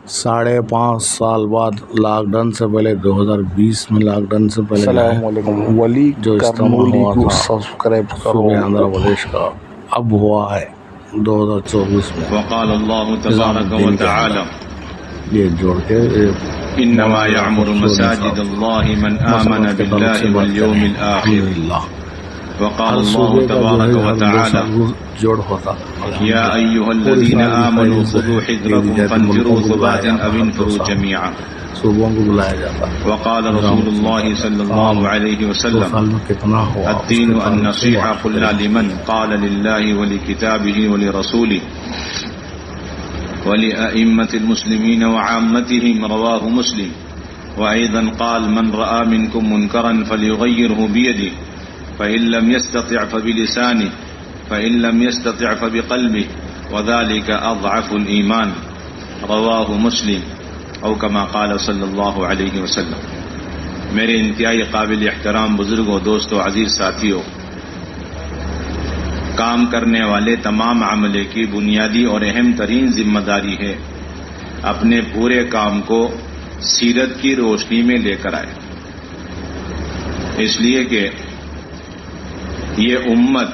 5.5 سال بعد lock down سے پہلے 2020 میں لاک ڈاؤن سے پہلے السلام علیکم ولی جو اجتماع کرنولی ہوا کو تھا سبسکرائب کرو. صوبہ آندھرا پردیش کا، اب ہوا ہے 2024 میں وقال اللہ نظام تبارک الدین کے وتعالی اندر یہ جوڑ کے انما یعمر مساجد اللہ من آمن باللہ والیوم الآخر. الحمدللہ وقال ہر اللہ صوبے کا جو تبارک ہے ہر دو وتعالی سال جوڑ ہوتا. یا ایہا الذین آمنوا خذوا حذرکم فانفروا ثبات او انفروا جميعا. صوبوں کو بلایا جاتا. وقال رسول اللہ صلی اللہ علیہ 2 وسلم سال میں کتنا ہوا؟ الدین النصیحہ قلنا لمن قال للہ ولکتابہ ولرسولہ ولأئمة المسلمين وعامتهم. رواه مسلم. وأيضا قال من رأى منكم منكرا فليغيره بيده فإن لم يستطع فبلسانه فإن لم يستطع فبقلبه وذلك أضعف الإيمان. رواه مسلم. او كما قال صلی اللہ علیہ وسلم. میرے انتہائی قابل احترام بزرگوں، دوستوں، عزیز ساتھیوں، کام کرنے والے تمام عملے کی بنیادی اور اہم ترین ذمہ داری ہے اپنے پورے کام کو سیرت کی روشنی میں لے کر آئے. اس لیے کہ یہ امت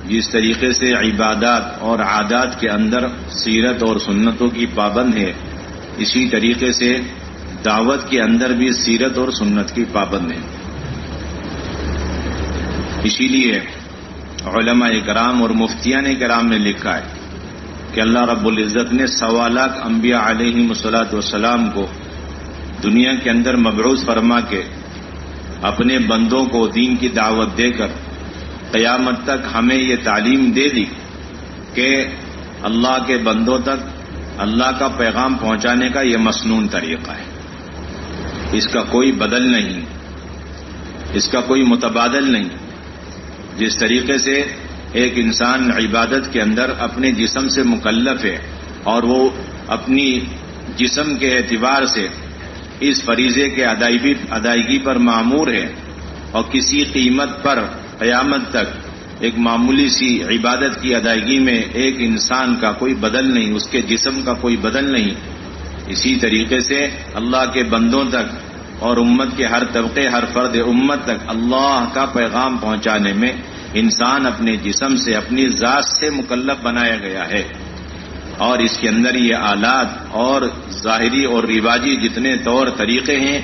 جس طریقے سے عبادات اور عادات کے اندر سیرت اور سنتوں کی پابند ہے، اسی طریقے سے دعوت کے اندر بھی سیرت اور سنت کی پابند ہے. اسی لیے علماء کرام اور مفتیان کرام نے لکھا ہے کہ اللہ رب العزت نے 1.25 لاکھ انبیاء علیہم الصلاۃ والسلام کو دنیا کے اندر مبعوث فرما کے اپنے بندوں کو دین کی دعوت دے کر قیامت تک ہمیں یہ تعلیم دے دی کہ اللہ کے بندوں تک اللہ کا پیغام پہنچانے کا یہ مسنون طریقہ ہے. اس کا کوئی بدل نہیں، اس کا کوئی متبادل نہیں. جس طریقے سے ایک انسان عبادت کے اندر اپنے جسم سے مکلف ہے اور وہ اپنی جسم کے اعتبار سے اس فریضے کے ادائیگی پر مامور ہے اور کسی قیمت پر قیامت تک ایک معمولی سی عبادت کی ادائیگی میں ایک انسان کا کوئی بدل نہیں، اس کے جسم کا کوئی بدل نہیں، اسی طریقے سے اللہ کے بندوں تک اور امت کے ہر طبقے، ہر فرد امت تک اللہ کا پیغام پہنچانے میں انسان اپنے جسم سے، اپنی ذات سے مکلف بنایا گیا ہے. اور اس کے اندر یہ آلات اور ظاہری اور رواجی جتنے طور طریقے ہیں،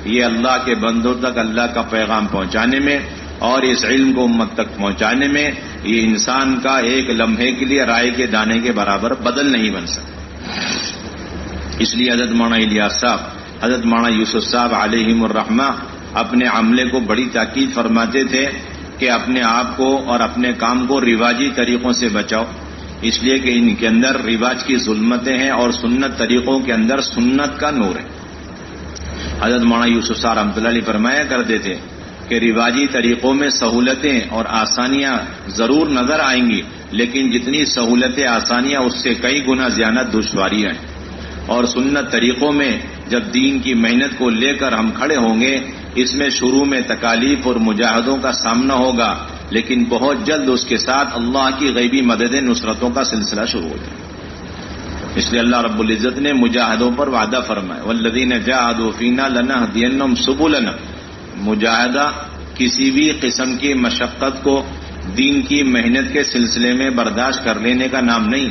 یہ اللہ کے بندوں تک اللہ کا پیغام پہنچانے میں اور اس علم کو امت تک پہنچانے میں یہ انسان کا ایک لمحے کے لیے رائے کے دانے کے برابر بدل نہیں بن سکتا. اس لیے حضرت مولانا الیاس صاحب، حضرت مولانا یوسف صاحب علیہم الرحمہ اپنے عملے کو بڑی تاکید فرماتے تھے کہ اپنے آپ کو اور اپنے کام کو رواجی طریقوں سے بچاؤ، اس لیے کہ ان کے اندر رواج کی ظلمتیں ہیں اور سنت طریقوں کے اندر سنت کا نور ہے. حضرت مولانا یوسف صاحب رحمۃ اللہ علیہ فرمایا کرتے تھے کہ رواجی طریقوں میں سہولتیں اور آسانیاں ضرور نظر آئیں گی، لیکن جتنی سہولتیں آسانیاں اس سے کئی گنا زیادہ دشواریاں ہیں. اور سنت طریقوں میں جب دین کی محنت کو لے کر ہم کھڑے ہوں گے، اس میں شروع میں تکالیف اور مجاہدوں کا سامنا ہوگا، لیکن بہت جلد اس کے ساتھ اللہ کی غیبی مدد نصرتوں کا سلسلہ شروع ہو جائے. اس لیے اللہ رب العزت نے مجاہدوں پر وعدہ فرمایا والذین جاہدوا فینا لنہدینہم سبلنا. مجاہدہ کسی بھی قسم کی مشقت کو دین کی محنت کے سلسلے میں برداشت کر لینے کا نام نہیں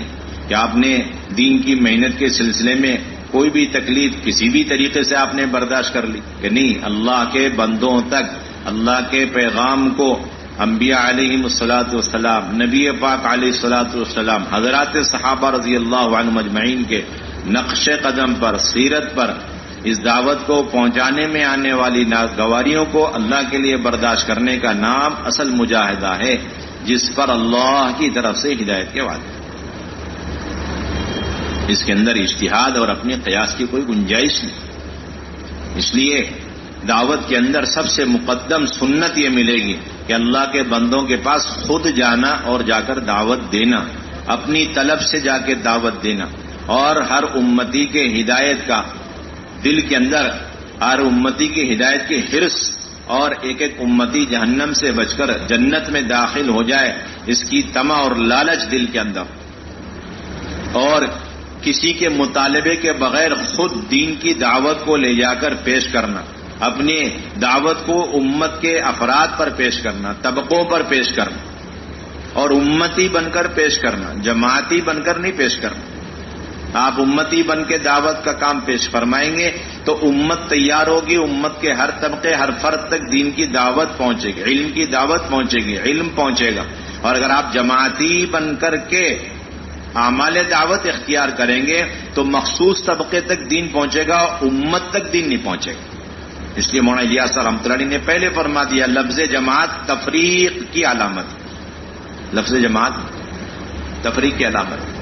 کہ آپ نے دین کی محنت کے سلسلے میں کوئی بھی تکلیف کسی بھی طریقے سے آپ نے برداشت کر لی، کہ نہیں، اللہ کے بندوں تک اللہ کے پیغام کو انبیاء علیہم الصلاۃ والسلام، نبی پاک علیہ الصلاۃ والسلام، حضرات صحابہ رضی اللہ عنہم اجمعین کے نقش قدم پر، سیرت پر اس دعوت کو پہنچانے میں آنے والی ناگواریوں کو اللہ کے لیے برداشت کرنے کا نام اصل مجاہدہ ہے، جس پر اللہ کی طرف سے ہدایت کے وعدے. اس کے اندر اجتہاد اور اپنے قیاس کی کوئی گنجائش نہیں. اس لیے دعوت کے اندر سب سے مقدم سنت یہ ملے گی کہ اللہ کے بندوں کے پاس خود جانا اور جا کر دعوت دینا، اپنی طلب سے جا کے دعوت دینا، اور ہر امتی کے ہدایت کا دل کے اندر، ہر امتی کی ہدایت کی حرص اور ایک ایک امتی جہنم سے بچ کر جنت میں داخل ہو جائے، اس کی طمع اور لالچ دل کے اندر، اور کسی کے مطالبے کے بغیر خود دین کی دعوت کو لے جا کر پیش کرنا، اپنی دعوت کو امت کے افراد پر پیش کرنا، طبقوں پر پیش کرنا، اور امتی بن کر پیش کرنا، جماعتی بن کر نہیں پیش کرنا۔ آپ امتی بن کے دعوت کا کام پیش فرمائیں گے تو امت تیار ہوگی، امت کے ہر طبقے ہر فرد تک دین کی دعوت پہنچے گی، علم کی دعوت پہنچے گی، علم پہنچے گا۔ اور اگر آپ جماعتی بن کر کے اعمال دعوت اختیار کریں گے تو مخصوص طبقے تک دین پہنچے گا، امت تک دین نہیں پہنچے گا۔ اس لیے مولانا الیاس رحمۃ اللہ علیہ نے پہلے فرما دیا، لفظ جماعت تفریق کی علامت ہے، لفظ جماعت تفریق کی علامت ہے،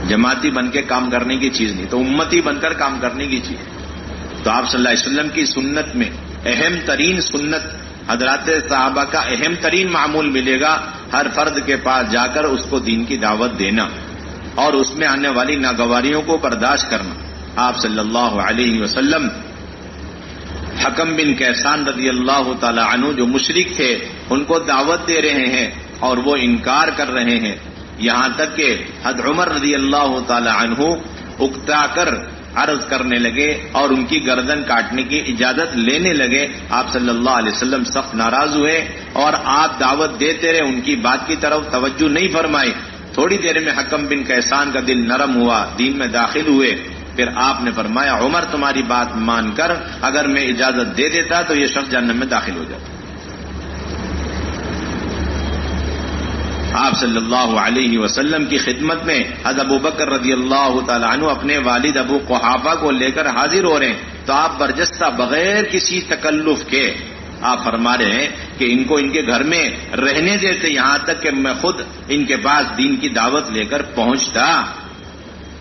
جماعتی بن کے کام کرنے کی چیز نہیں، تو امتی بن کر کام کرنے کی چیز۔ تو آپ صلی اللہ علیہ وسلم کی سنت میں اہم ترین سنت، حضرات صحابہ کا اہم ترین معمول ملے گا، ہر فرد کے پاس جا کر اس کو دین کی دعوت دینا اور اس میں آنے والی ناگواریوں کو برداشت کرنا۔ آپ صلی اللہ علیہ وسلم حکم بن کیسان رضی اللہ تعالی عنہ جو مشرک تھے ان کو دعوت دے رہے ہیں اور وہ انکار کر رہے ہیں، یہاں تک کہ حضرت عمر رضی اللہ تعالی عنہ اکتا کر عرض کرنے لگے اور ان کی گردن کاٹنے کی اجازت لینے لگے۔ آپ صلی اللہ علیہ وسلم سخت ناراض ہوئے اور آپ دعوت دیتے رہے، ان کی بات کی طرف توجہ نہیں فرمائی۔ تھوڑی دیر میں حکم بن کیسان کا دل نرم ہوا، دین میں داخل ہوئے۔ پھر آپ نے فرمایا، عمر تمہاری بات مان کر اگر میں اجازت دے دیتا تو یہ شخص جہنم میں داخل ہو جاتا۔ آپ صلی اللہ علیہ وسلم کی خدمت میں حضرت ابو بکر رضی اللہ تعالی عنہ اپنے والد ابو قحافہ کو لے کر حاضر ہو رہے ہیں، تو آپ برجستہ بغیر کسی تکلف کے آپ فرما رہے ہیں کہ ان کو ان کے گھر میں رہنے دیتے، یہاں تک کہ میں خود ان کے پاس دین کی دعوت لے کر پہنچتا۔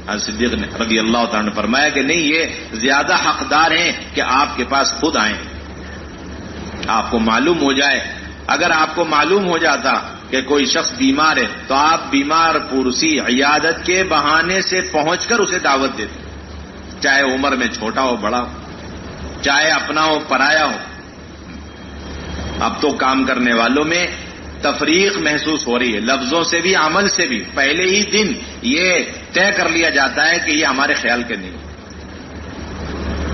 حضرت صدیق رضی اللہ تعالیٰ نے فرمایا کہ نہیں، یہ زیادہ حقدار ہیں کہ آپ کے پاس خود آئیں، آپ کو معلوم ہو جائے۔ اگر آپ کو معلوم ہو جاتا کہ کوئی شخص بیمار ہے تو آپ بیمار پرسی عیادت کے بہانے سے پہنچ کر اسے دعوت دیتے، چاہے عمر میں چھوٹا ہو بڑا ہو، چاہے اپنا ہو پرایا ہو۔ اب تو کام کرنے والوں میں تفریق محسوس ہو رہی ہے، لفظوں سے بھی عمل سے بھی۔ پہلے ہی دن یہ طے کر لیا جاتا ہے کہ یہ ہمارے خیال کے نہیں،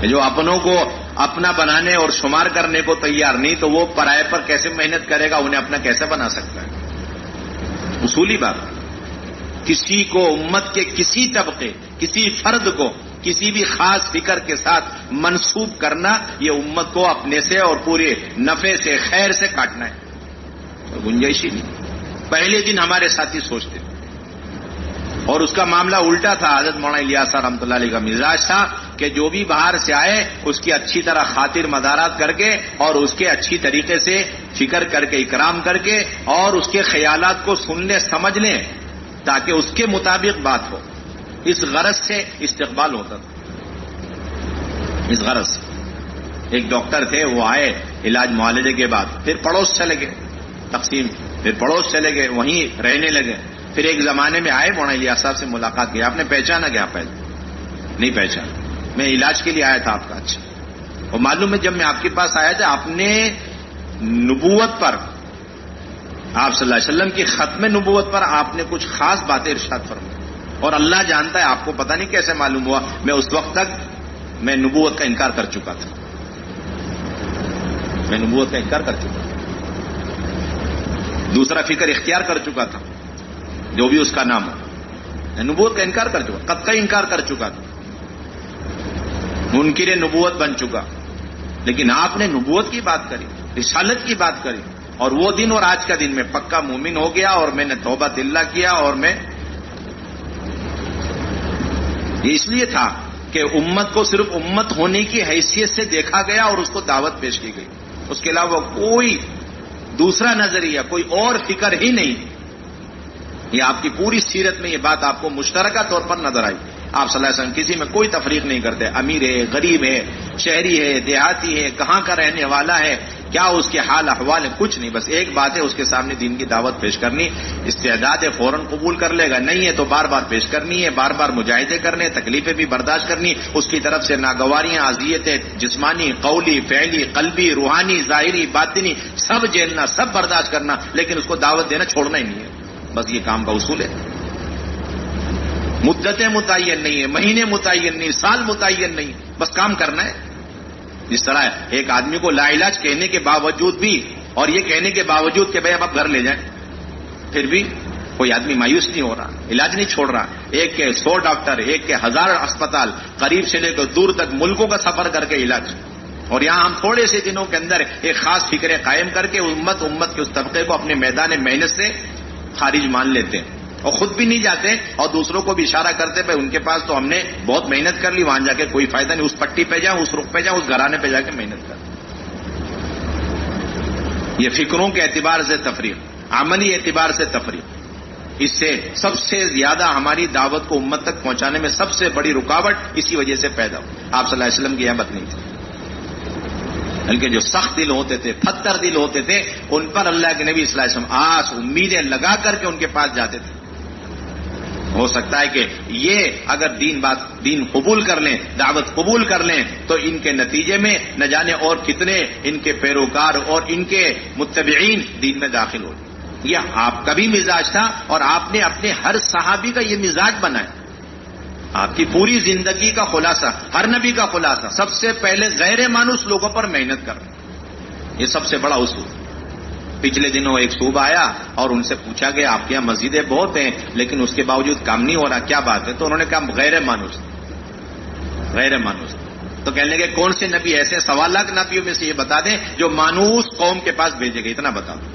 جو اپنوں کو اپنا بنانے اور شمار کرنے کو تیار نہیں تو وہ پرائے پر کیسے محنت کرے گا، انہیں اپنا کیسے بنا سکتا ہے؟ اصولی بات، کسی کو امت کے کسی طبقے کسی فرد کو کسی بھی خاص فکر کے ساتھ منسوب کرنا، یہ امت کو اپنے سے اور پورے نفع سے خیر سے کاٹنا ہے، گنجائش ہی نہیں۔ پہلے دن ہمارے ساتھی سوچتے اور اس کا معاملہ الٹا تھا۔ حضرت مولانا الیاس رحمۃ اللہ علیہ کا مزاج تھا کہ جو بھی باہر سے آئے اس کی اچھی طرح خاطر مدارات کر کے اور اس کے اچھی طریقے سے فکر کر کے اکرام کر کے اور اس کے خیالات کو سن لیں سمجھ لیں تاکہ اس کے مطابق بات ہو، اس غرض سے استقبال ہوتا تھا، اس غرض سے۔ ایک ڈاکٹر تھے، وہ آئے علاج معالجے کے بعد، پھر پڑوس چلے گئے تقسیم، پھر پڑوس چلے گئے، وہیں رہنے لگے۔ پھر ایک زمانے میں آئے، مولانا الیاس صاحب سے ملاقات کی، آپ نے پہچانا کیا؟ پہلے نہیں پہچانا، میں علاج کے لیے آیا تھا آپ کا۔ اچھا، اور معلوم ہے جب میں آپ کے پاس آیا تھا آپ نے نبوت پر، آپ صلی اللہ علیہ وسلم کی ختم نبوت پر آپ نے کچھ خاص باتیں ارشاد فرمائی، اور اللہ جانتا ہے آپ کو پتہ نہیں کیسے معلوم ہوا، میں اس وقت تک میں نبوت کا انکار کر چکا تھا، میں نبوت کا انکار کر چکا تھا، دوسرا فکر اختیار کر چکا تھا، جو بھی اس کا نام ہو، میں نبوت کا انکار کر چکا، قطعی انکار کر چکا تھا، منکر نبوت بن چکا۔ لیکن آپ نے نبوت کی بات کری، رسالت کی بات کری، اور وہ دن اور آج کا دن میں پکا مومن ہو گیا اور میں نے توبہ اللہ کیا، اور میں یہ اس لیے تھا کہ امت کو صرف امت ہونے کی حیثیت سے دیکھا گیا اور اس کو دعوت پیش کی گئی، اس کے علاوہ کوئی دوسرا نظریہ، کوئی اور فکر ہی نہیں۔ یہ آپ کی پوری سیرت میں یہ بات آپ کو مشترکہ طور پر نظر آئی۔ آپ صلی اللہ علیہ وسلم کسی میں کوئی تفریق نہیں کرتے، امیر ہے، غریب ہے، شہری ہے، دیہاتی ہے، کہاں کا رہنے والا ہے، کیا اس کے حال احوال ہے، کچھ نہیں، بس ایک بات ہے، اس کے سامنے دین کی دعوت پیش کرنی، استعداد ہے فوراً قبول کر لے گا، نہیں ہے تو بار بار پیش کرنی ہے، بار بار مجاہدے کرنے، تکلیفیں بھی برداشت کرنی، اس کی طرف سے ناگواریاں، اذیتیں جسمانی، قولی، فعلی، قلبی، روحانی، ظاہری، باطنی، سب جھیلنا، سب برداشت کرنا، لیکن اس کو دعوت دینا چھوڑنا ہی نہیں ہے، بس یہ کام کا اصول ہے۔ مدتیں متعین نہیں ہے، مہینے متعین نہیں، سال متعین نہیں، بس کام کرنا ہے. جس طرح ایک آدمی کو لا علاج کہنے کے باوجود بھی، اور یہ کہنے کے باوجود کہ بھائی اب آپ گھر لے جائیں، پھر بھی کوئی آدمی مایوس نہیں ہو رہا، علاج نہیں چھوڑ رہا. ایک کے 100 ڈاکٹر، ایک کے 1000 اسپتال، قریب سے لے کر دور تک ملکوں کا سفر کر کے علاج. اور یہاں ہم تھوڑے سے دنوں کے اندر ایک خاص فکریں قائم کر کے امت کے اس طبقے کو اپنے میدان محنت سے خارج مان لیتے ہیں، اور خود بھی نہیں جاتے اور دوسروں کو بھی اشارہ کرتے بھائی ان کے پاس تو ہم نے بہت محنت کر لی، وہاں جا کے کوئی فائدہ نہیں، اس پٹی پہ جاؤ، اس رخ پہ جاؤ، اس گھرانے پہ جا کے محنت کر. یہ فکروں کے اعتبار سے تفریق، عملی اعتبار سے تفریق. اس سے سب سے زیادہ ہماری دعوت کو امت تک پہنچانے میں سب سے بڑی رکاوٹ اسی وجہ سے پیدا ہو. آپ صلی اللہ علیہ وسلم کی احمد نہیں تھی، بلکہ جو سخت دل ہوتے تھے، پتھر دل ہوتے تھے، ان پر اللہ کے نبی صلی اللہ علیہ وسلم آس امیدیں لگا کر کے ان کے پاس جاتے تھے. ہو سکتا ہے کہ یہ اگر دین قبول کر لیں، دعوت قبول کر لیں، تو ان کے نتیجے میں نہ جانے اور کتنے ان کے پیروکار اور ان کے متبعین دین میں داخل ہو. یہ آپ کا بھی مزاج تھا، اور آپ نے اپنے ہر صحابی کا یہ مزاج بنایا. آپ کی پوری زندگی کا خلاصہ، ہر نبی کا خلاصہ، سب سے پہلے غیر مانوس لوگوں پر محنت کرنا. یہ سب سے بڑا اصول. پچھلے دنوں ایک صوبہ آیا اور ان سے پوچھا گیا آپ کے یہاں مسجدیں بہت ہیں لیکن اس کے باوجود کام نہیں ہو رہا، کیا بات ہے؟ تو انہوں نے کہا غیر مانوس. غیر مانوس. تو کہنے لگے کون سے نبی ایسے 1.25 لاکھ نبیوں میں سے یہ بتا دیں جو مانوس قوم کے پاس بھیجے گئے، اتنا بتا دو.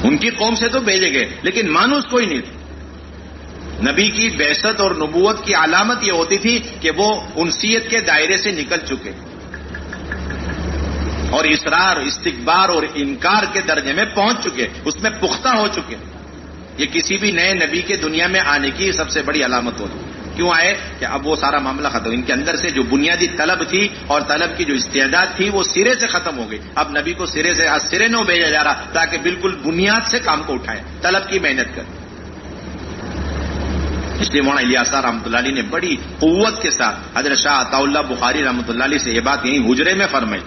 ان کی قوم سے تو بھیجے گئے لیکن مانوس کوئی نہیں تھا. نبی کی بعثت اور نبوت کی علامت یہ ہوتی تھی کہ وہ انسیت کے دائرے سے نکل چکے اور اصرار، استکبار اور انکار کے درجے میں پہنچ چکے، اس میں پختہ ہو چکے. یہ کسی بھی نئے نبی کے دنیا میں آنے کی سب سے بڑی علامت ہوتی. کیوں آئے؟ کہ اب وہ سارا معاملہ ختم. ان کے اندر سے جو بنیادی طلب تھی اور طلب کی جو استعداد تھی وہ سرے سے ختم ہو گئی. اب نبی کو سرے نو بھیجا جا رہا تاکہ بالکل بنیاد سے کام کو اٹھائیں، طلب کی محنت کریں. اس لیے مولانا الیاس رحمۃ اللہ علیہ نے بڑی قوت کے ساتھ حضرت شاہ عطا اللہ بخاری رحمۃ اللہ علیہ سے یہ بات یہیں حجرے میں فرمائی،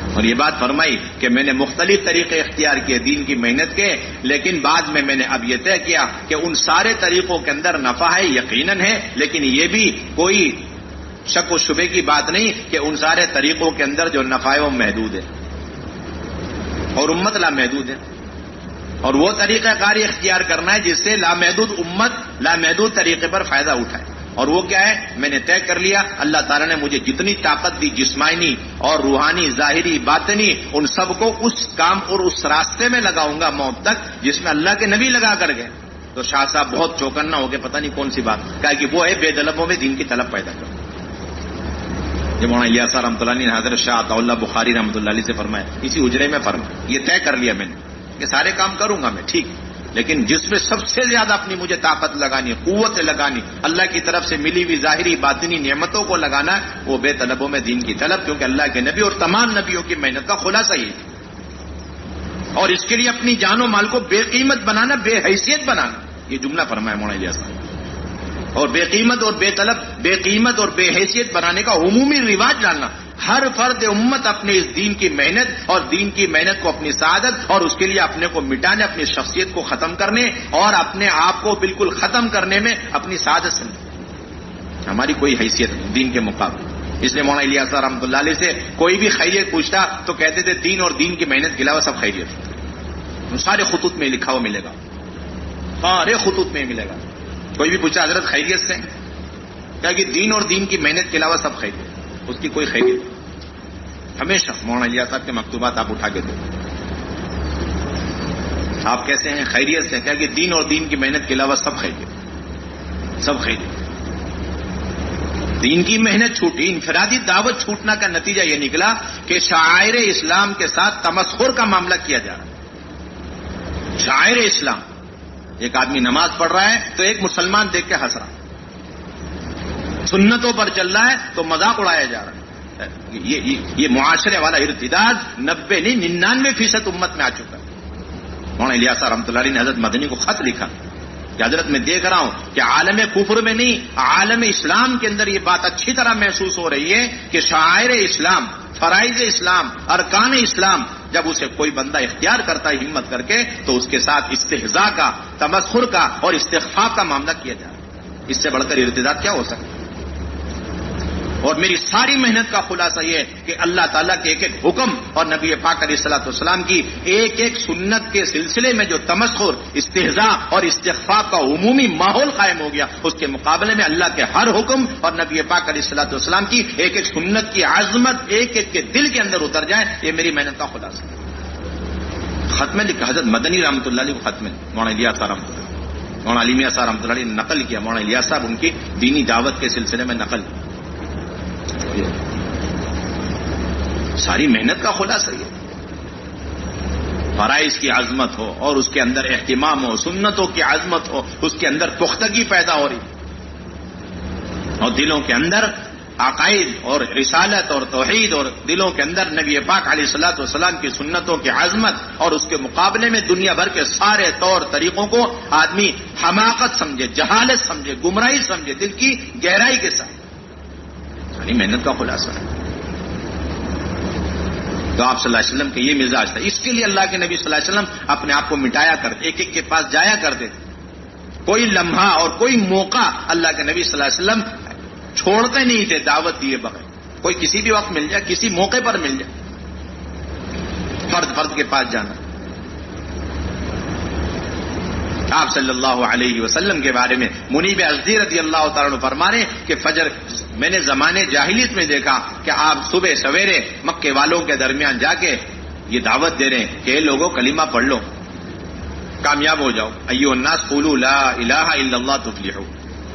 اور یہ بات فرمائی کہ میں نے مختلف طریقے اختیار کیے دین کی محنت کے، لیکن بعد میں نے اب یہ طے کیا کہ ان سارے طریقوں کے اندر نفع ہے، یقیناً ہے، لیکن یہ بھی کوئی شک و شبے کی بات نہیں کہ ان سارے طریقوں کے اندر جو نفع ہے وہ محدود ہے اور امت لامحدود ہے. اور وہ طریقہ کاری اختیار کرنا ہے جس سے لامحدود امت لامحدود طریقے پر فائدہ اٹھائے. اور وہ کیا ہے؟ میں نے طے کر لیا اللہ تعالیٰ نے مجھے جتنی طاقت دی، جسمانی اور روحانی، ظاہری، باطنی، ان سب کو اس کام اور اس راستے میں لگاؤں گا موت تک جس میں اللہ کے نبی لگا کر گئے. تو شاہ صاحب بہت چوکنا ہو گئے، پتہ نہیں کون سی بات، کہا کہ وہ ہے بے طلبوں میں دین کی طلب پیدا کرو. جب مولانا الیاس رحمۃ اللہ نے حضرت شاہ عطا اللہ بخاری رحمۃ اللہ علیہ سے فرمایا، اسی اجرے میں فرمایا، یہ طے کر لیا میں نے کہ سارے کام کروں گا میں، ٹھیک، لیکن جس میں سب سے زیادہ اپنی مجھے طاقت لگانی، قوت لگانی، اللہ کی طرف سے ملی ہوئی ظاہری باطنی نعمتوں کو لگانا، وہ بے طلبوں میں دین کی طلب، کیونکہ اللہ کے نبی اور تمام نبیوں کی محنت کا خلاصہ یہ ہے. اور اس کے لیے اپنی جان و مال کو بے قیمت بنانا، بے حیثیت بنانا، یہ جملہ فرمایا مولانا الیاس نے. اور بے قیمت اور بے طلب، بے قیمت اور بے حیثیت بنانے کا عمومی رواج ڈالنا. ہر فرد امت اپنے اس دین کی محنت اور دین کی محنت کو اپنی سعادت اور اس کے لیے اپنے کو مٹانے، اپنی شخصیت کو ختم کرنے اور اپنے آپ کو بالکل ختم کرنے میں اپنی سعادت سمجھے. ہماری کوئی حیثیت نہیں دین کے مقابلے. اس لیے مولانا الیاس رحمۃ اللہ علیہ سے کوئی بھی خیریت پوچھتا تو کہتے تھے دین اور دین کی محنت کے علاوہ سب خیریت. سارے خطوط میں لکھا ہوا ملے گا، سارے خطوط میں ملے گا. کوئی بھی پوچھا حضرت خیریت سے، کہا کہ دین اور دین کی محنت کے علاوہ سب خیریت، اس کی کوئی خیریت. ہمیشہ مولانا الیاس صاحب کے مکتوبات آپ اٹھا کے دو، آپ کیسے ہیں؟ خیریت سے. کہا کہ دین اور دین کی محنت کے علاوہ سب خیریت، سب خیریت. دین کی محنت چھوٹی، انفرادی دعوت چھوٹنا کا نتیجہ یہ نکلا کہ شعائر اسلام کے ساتھ تمسخر کا معاملہ کیا جا رہا ہے. شعائر اسلام، ایک آدمی نماز پڑھ رہا ہے تو ایک مسلمان دیکھ کے ہنس رہا، سنتوں پر چل رہا ہے تو مذاق اڑایا جا رہا ہے. یہ معاشرے والا ارتداد 90 نہیں 99% امت میں آ چکا ہے. مولانا الیاس رحمۃ اللہ علیہ نے حضرت مدنی کو خط لکھا کہ حضرت میں دیکھ رہا ہوں کہ عالم کفر میں نہیں، عالم اسلام کے اندر یہ بات اچھی طرح محسوس ہو رہی ہے کہ شعائر اسلام، فرائض اسلام، ارکان اسلام جب اسے کوئی بندہ اختیار کرتا ہے ہمت کر کے تو اس کے ساتھ استہزاء کا، تمسخر کا اور استخفاف کا معاملہ کیا جائے. اس سے بڑھ کر ارتداد کیا ہو سکتا ہے؟ اور میری ساری محنت کا خلاصہ یہ ہے کہ اللہ تعالیٰ کے ایک ایک حکم اور نبی پاک علیہ الصلوۃ والسلام کی ایک ایک سنت کے سلسلے میں جو تمسخر، استہزاء اور استخفاف کا عمومی ماحول قائم ہو گیا، اس کے مقابلے میں اللہ کے ہر حکم اور نبی پاک علیہ الصلوۃ والسلام کی ایک ایک سنت کی عظمت ایک ایک کے دل کے اندر اتر جائے. یہ میری محنت کا خلاصہ ہے. خط میں لکھا حضرت مدنی رحمۃ اللہ علیہ کو خط میں مولانا الیاس صاحب رحمۃ اللہ، مولانا علی میاں صاحب رحمۃ اللہ علیہ نے نقل کیا. مولانا الیاس صاحب ان کی دینی دعوت کے سلسلے میں نقل کیا. ساری محنت کا خلاصہ یہ فرائض کی عظمت ہو اور اس کے اندر اہتمام ہو، سنتوں کی عظمت ہو، اس کے اندر پختگی پیدا ہو رہی، اور دلوں کے اندر عقائد اور رسالت اور توحید، اور دلوں کے اندر نبی پاک علیہ الصلوۃ والسلام کی سنتوں کی عظمت، اور اس کے مقابلے میں دنیا بھر کے سارے طور طریقوں کو آدمی حماقت سمجھے، جہالت سمجھے، گمراہی سمجھے، دل کی گہرائی کے ساتھ. یعنی محنت کا خلاصہ ہے. تو آپ صلی اللہ علیہ وسلم کے یہ مزاج تھا. اس کے لیے اللہ کے نبی صلی اللہ علیہ وسلم اپنے آپ کو مٹایا کرتے، ایک ایک کے پاس جایا کرتے تھے. کوئی لمحہ اور کوئی موقع اللہ کے نبی صلی اللہ علیہ وسلم چھوڑتے نہیں تھے دعوت دیے بغیر. کوئی کسی بھی وقت مل جائے، کسی موقع پر مل جائے، فرد کے پاس جانا. آپ صلی اللہ علیہ وسلم کے بارے میں منیب ازدی رضی اللہ تعالیٰ عنہ فرما رہے کہ فجر میں نے زمانے جاہلیت میں دیکھا کہ آپ صبح سویرے مکے والوں کے درمیان جا کے یہ دعوت دے رہے ہیں کہ اے لوگوں کلمہ پڑھ لو، کامیاب ہو جاؤ. ایھا الناس قولوا لا الہ الا اللہ تفلحوا.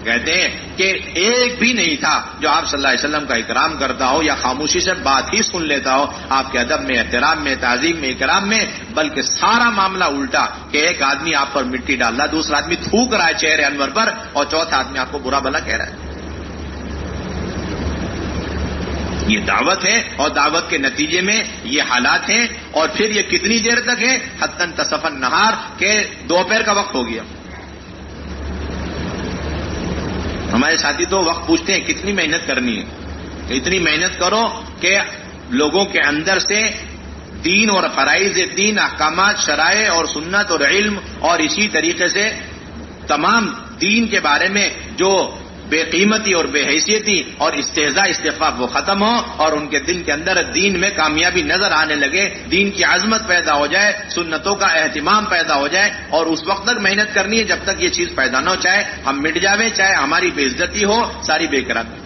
کہتے ہیں کہ ایک بھی نہیں تھا جو آپ صلی اللہ علیہ وسلم کا اکرام کرتا ہو یا خاموشی سے بات ہی سن لیتا ہو آپ کے ادب میں، احترام میں، تعظیم میں، اکرام میں، بلکہ سارا معاملہ الٹا کہ ایک آدمی آپ پر مٹی ڈال رہا، دوسرا آدمی تھوک رہا ہے چہرے انور پر، اور چوتھا آدمی آپ کو برا بھلا کہہ رہا ہے. یہ دعوت ہے، اور دعوت کے نتیجے میں یہ حالات ہیں. اور پھر یہ کتنی دیر تک ہے؟ حتی انتصف النہار، کہ دوپہر کا وقت ہو گیا. ہمارے ساتھی تو وقت پوچھتے ہیں کتنی محنت کرنی ہے. اتنی محنت کرو کہ لوگوں کے اندر سے دین اور فرائض دین، احکامات، شرائع اور سنت اور علم، اور اسی طریقے سے تمام دین کے بارے میں جو بے قیمتی اور بے حیثیتی اور استہزاء استخفاف وہ ختم ہو، اور ان کے دل کے اندر دین میں کامیابی نظر آنے لگے، دین کی عظمت پیدا ہو جائے، سنتوں کا اہتمام پیدا ہو جائے. اور اس وقت تک محنت کرنی ہے جب تک یہ چیز پیدا نہ ہو، چاہے ہم مٹ جاویں، چاہے ہماری بے عزتی ہو، ساری بے قراری.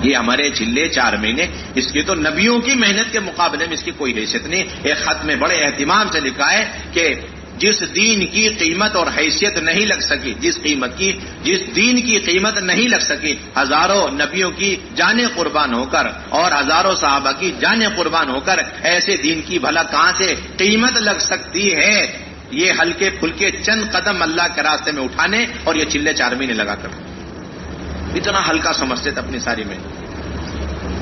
یہ ہمارے چلے 4 مہینے، اس کی تو نبیوں کی محنت کے مقابلے میں اس کی کوئی حیثیت نہیں. ایک خط میں بڑے اہتمام سے لکھا ہے کہ جس دین کی قیمت اور حیثیت نہیں لگ سکی، جس دین کی قیمت نہیں لگ سکی، ہزاروں نبیوں کی جانیں قربان ہو کر اور ہزاروں صحابہ کی جانیں قربان ہو کر ایسے دین کی بھلا کہاں سے قیمت لگ سکتی ہے؟ یہ ہلکے پھلکے چند قدم اللہ کے راستے میں اٹھانے، اور یہ چلے 4 مہینے لگا کر اتنا ہلکا سمجھتے تھے اپنی ساری میں.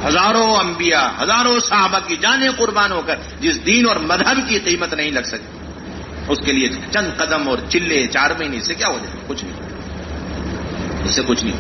ہزاروں انبیاء، ہزاروں صحابہ کی جانیں قربان ہو کر جس دین اور مذہب کی قیمت نہیں لگ سکی، اس کے لیے چند قدم اور چلے 4 مہینے، اس سے کیا ہو جائے؟ کچھ نہیں، اس سے کچھ نہیں.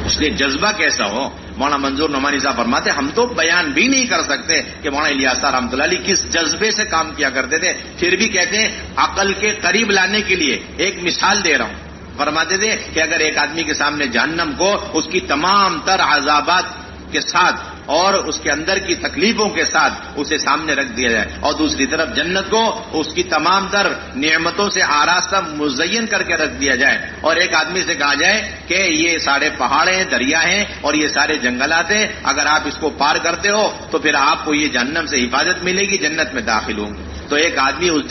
اس لیے جذبہ کیسا ہو. مولانا منظور نعمانی صاحب فرماتے ہم تو بیان بھی نہیں کر سکتے کہ مولانا الیاس صاحب رحمۃ اللہ علیہ کس جذبے سے کام کیا کرتے تھے. پھر بھی کہتے ہیں عقل کے قریب لانے کے لیے ایک مثال دے رہا ہوں. فرماتے تھے کہ اگر ایک آدمی کے سامنے جہنم کو اس کی تمام تر عذابات کے ساتھ اور اس کے اندر کی تکلیفوں کے ساتھ اسے سامنے رکھ دیا جائے، اور دوسری طرف جنت کو اس کی تمام تر نعمتوں سے آراستہ مزین کر کے رکھ دیا جائے، اور ایک آدمی سے کہا جائے کہ یہ سارے پہاڑ ہیں، دریا ہیں اور یہ سارے جنگلات ہیں، اگر آپ اس کو پار کرتے ہو تو پھر آپ کو یہ جہنم سے حفاظت ملے گی، جنت میں داخل ہوں گے. تو ایک آدمی اس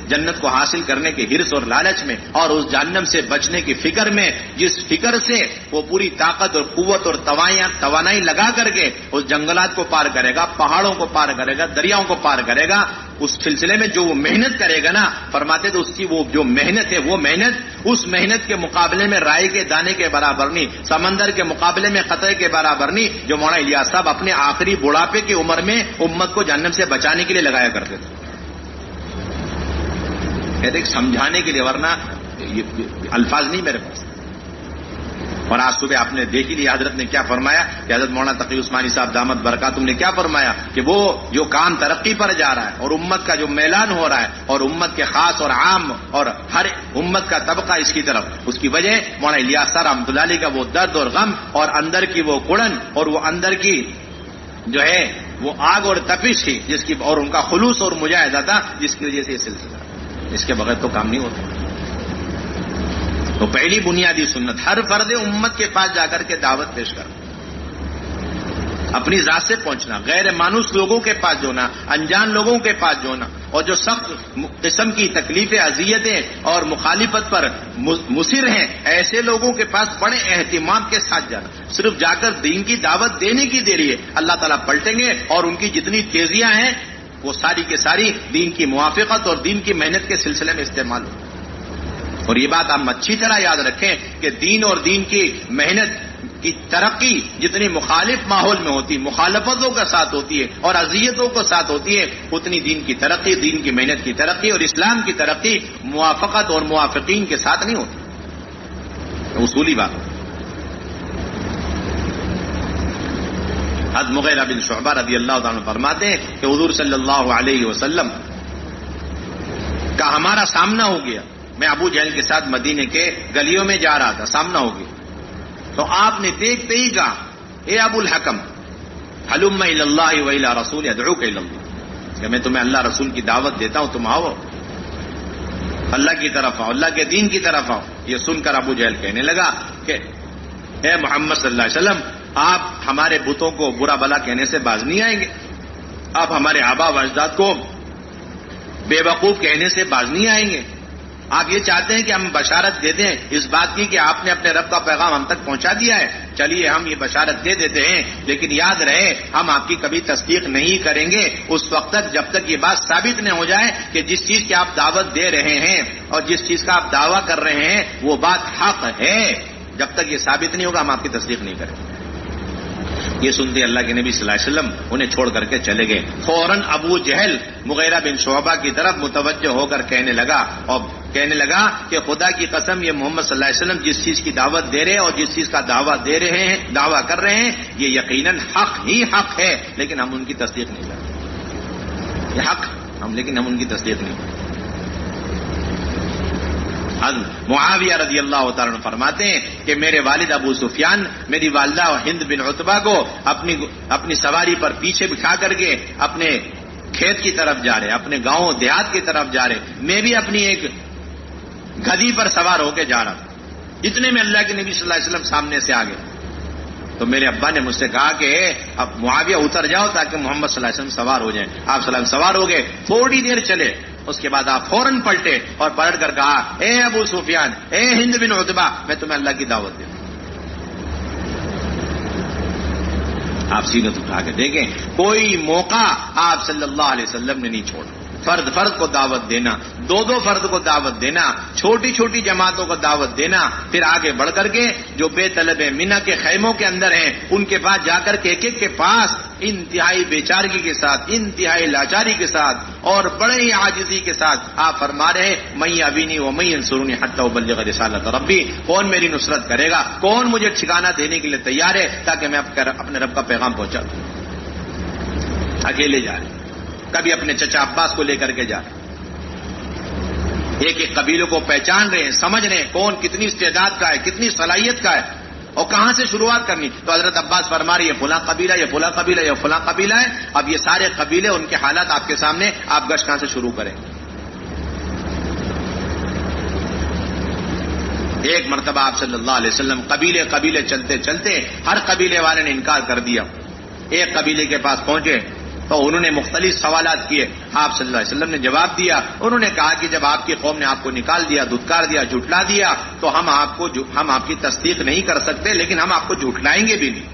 جنت کو حاصل کرنے کے حرص اور لالچ میں اور اس جہنم سے بچنے کی فکر میں، جس فکر سے وہ پوری طاقت اور قوت اور توانائی لگا کر کے اس جنگلات کو پار کرے گا، پہاڑوں کو پار کرے گا، دریاؤں کو پار کرے گا، اس سلسلے میں جو وہ محنت کرے گا نا، فرماتے تو اس کی وہ جو محنت ہے، وہ محنت اس محنت کے مقابلے میں رائے کے دانے کے برابر نہیں، سمندر کے مقابلے میں قطرے کے برابر نہیں، جو مولانا الیاس صاحب اپنے آخری بڑھاپے کی عمر میں امت کو جہنم سے بچانے کے لیے لگایا کرتے تھے. کہتے سمجھانے کے لیے، ورنہ یہ الفاظ نہیں میرے پاس. اور آج صبح آپ نے دیکھ لیا حضرت نے کیا فرمایا کہ حضرت مولانا تقی عثمانی صاحب دامت برکاتہم نے کیا فرمایا کہ وہ جو کام ترقی پر جا رہا ہے اور امت کا جو میلان ہو رہا ہے اور امت کے خاص اور عام اور ہر امت کا طبقہ اس کی طرف، اس کی وجہ مولانا الیاس صاحب رحمۃ اللہ علیہ کا وہ درد اور غم اور اندر کی وہ کڑن اور وہ اندر کی جو ہے وہ آگ اور تپش تھی جس کی، اور ان کا خلوص اور مجاہدہ تھا جس کی وجہ سے یہ سلسلہ، اس کے بغیر تو کام نہیں ہوتا۔ تو پہلی بنیادی سنت، ہر فرد امت کے پاس جا کر کے دعوت پیش کرنا، اپنی ذات سے پہنچنا، غیر مانوس لوگوں کے پاس جونا، انجان لوگوں کے پاس جونا، اور جو سخت قسم کی تکلیفیں، اذیتیں اور مخالفت پر مصر ہیں ایسے لوگوں کے پاس بڑے اہتمام کے ساتھ جانا۔ صرف جا کر دین کی دعوت دینے کی دیری ہے، اللہ تعالیٰ پلٹیں گے اور ان کی جتنی تیزیاں ہیں وہ ساری کی ساری دین کی موافقت اور دین کی محنت کے سلسلے میں استعمال ہو۔ اور یہ بات آپ اچھی طرح یاد رکھیں کہ دین اور دین کی محنت کی ترقی جتنی مخالف ماحول میں ہوتی، مخالفتوں کا ساتھ ہوتی ہے اور اذیتوں کو ساتھ ہوتی ہے، اتنی دین کی ترقی، دین کی محنت کی ترقی اور اسلام کی ترقی موافقت اور موافقین کے ساتھ نہیں ہوتی۔ اصولی بات۔ حضرت مغیرہ بن شعبہ رضی اللہ تعالیٰ فرماتے ہیں کہ حضور صلی اللہ علیہ وسلم کا ہمارا سامنا ہو گیا، میں ابو جہل کے ساتھ مدینے کے گلیوں میں جا رہا تھا، سامنا ہو گیا تو آپ نے دیکھتے ہی کہا، اے ابو الحکم حلم الی اللہ و الی رسول ادعوک الی اللہ، کہ میں تمہیں اللہ رسول کی دعوت دیتا ہوں، تم آؤ اللہ کی طرف آؤ، اللہ کے دین کی طرف آؤ۔ یہ سن کر ابو جہل کہنے لگا کہ اے محمد صلی اللہ علیہ وسلم، آپ ہمارے بتوں کو برا بلا کہنے سے باز نہیں آئیں گے، آپ ہمارے آبا و اجداد کو بے وقوف کہنے سے باز نہیں آئیں گے، آپ یہ چاہتے ہیں کہ ہم بشارت دے دیں اس بات کی کہ آپ نے اپنے رب کا پیغام ہم تک پہنچا دیا ہے، چلیے ہم یہ بشارت دے دیتے ہیں، لیکن یاد رہے ہم آپ کی کبھی تصدیق نہیں کریں گے اس وقت تک جب تک یہ بات ثابت نہ ہو جائے کہ جس چیز کی آپ دعوت دے رہے ہیں اور جس چیز کا آپ دعویٰ کر رہے ہیں وہ بات حق ہے، جب تک یہ ثابت نہیں ہوگا ہم آپ کی تصدیق نہیں کریں گے۔ یہ سنتے اللہ کے نبی صلی اللہ علیہ وسلم انہیں چھوڑ کر کے چلے گئے۔ فوراً ابو جہل مغیرہ بن شعبہ کی طرف متوجہ ہو کر کہنے لگا کہ خدا کی قسم یہ محمد صلی اللہ علیہ وسلم جس چیز کی دعوت دے رہے ہیں اور جس چیز کا دعویٰ کر رہے ہیں یہ یقیناً حق ہی حق ہے، لیکن ہم ان کی تصدیق نہیں کرتے، یہ حق لیکن ہم ان کی تصدیق نہیں کرتے۔ معاویہ رضی اللہ تعالیٰ عنہ فرماتے ہیں کہ میرے والد ابو سفیان میری والدہ ہند بن عتبہ کو اپنی سواری پر پیچھے بٹھا کر کے اپنے کھیت کی طرف جا رہے، اپنے گاؤں دیہات کی طرف جا رہے، میں بھی اپنی ایک گدھی پر سوار ہو کے جا رہا تھا، اتنے میں اللہ کے نبی صلی اللہ علیہ وسلم سامنے سے آگے، تو میرے ابا نے مجھ سے کہا کہ اب معاویہ اتر جاؤ تاکہ محمد صلی اللہ علیہ وسلم سوار ہو جائیں۔ آپ صلی اللہ علیہ وسلم سوار ہو گئے، تھوڑی دیر چلے، اس کے بعد آپ فوراً پلٹے اور پلٹ کر کہا اے ابو سفیان، اے ہند بن عتبہ، میں تمہیں اللہ کی دعوت دوں۔ آپ سینت اٹھا کے دیکھیں کوئی موقع آپ صلی اللہ علیہ وسلم نے نہیں چھوڑا، فرد کو دعوت دینا، دو فرد کو دعوت دینا، چھوٹی چھوٹی جماعتوں کو دعوت دینا، پھر آگے بڑھ کر کے جو بے طلب مینا کے خیموں کے اندر ہیں ان کے پاس جا کر کے ایک کے پاس انتہائی بیچارگی کے ساتھ، انتہائی لاچاری کے ساتھ اور بڑے ہی عاجزی کے ساتھ آپ فرما رہے ہیں میں ابینی و میں انصرونی حتی ابلغ رسالت ربی، کون میری نصرت کرے گا، کون مجھے ٹھکانہ دینے کے لیے تیار ہے تاکہ میں اپنے رب کا پیغام پہنچا دوں۔ اکیلے جا رہے، کبھی اپنے چچا عباس کو لے کر کے جا رہے، ایک قبیلوں کو پہچان رہے ہیں، سمجھ رہے ہیں کون کتنی استعداد کا ہے، کتنی صلاحیت کا ہے اور کہاں سے شروعات کرنی۔ تو حضرت عباس فرما رہے یہ فلاں قبیلہ، یہ فلاں قبیلہ، یہ فلاں قبیلہ ہے، اب یہ سارے قبیلے ان کے حالات آپ کے سامنے، آپ گشت کہاں سے شروع کریں۔ ایک مرتبہ آپ صلی اللہ علیہ وسلم قبیلے چلتے چلتے ہر قبیلے والے نے انکار کر دیا، ایک قبیلے کے پاس پہنچے تو انہوں نے مختلف سوالات کیے، آپ صلی اللہ علیہ وسلم نے جواب دیا، انہوں نے کہا کہ جب آپ کی قوم نے آپ کو نکال دیا، دھتکار دیا، جھٹلا دیا تو ہم آپ کی تصدیق نہیں کر سکتے، لیکن ہم آپ کو جھٹلائیں گے بھی نہیں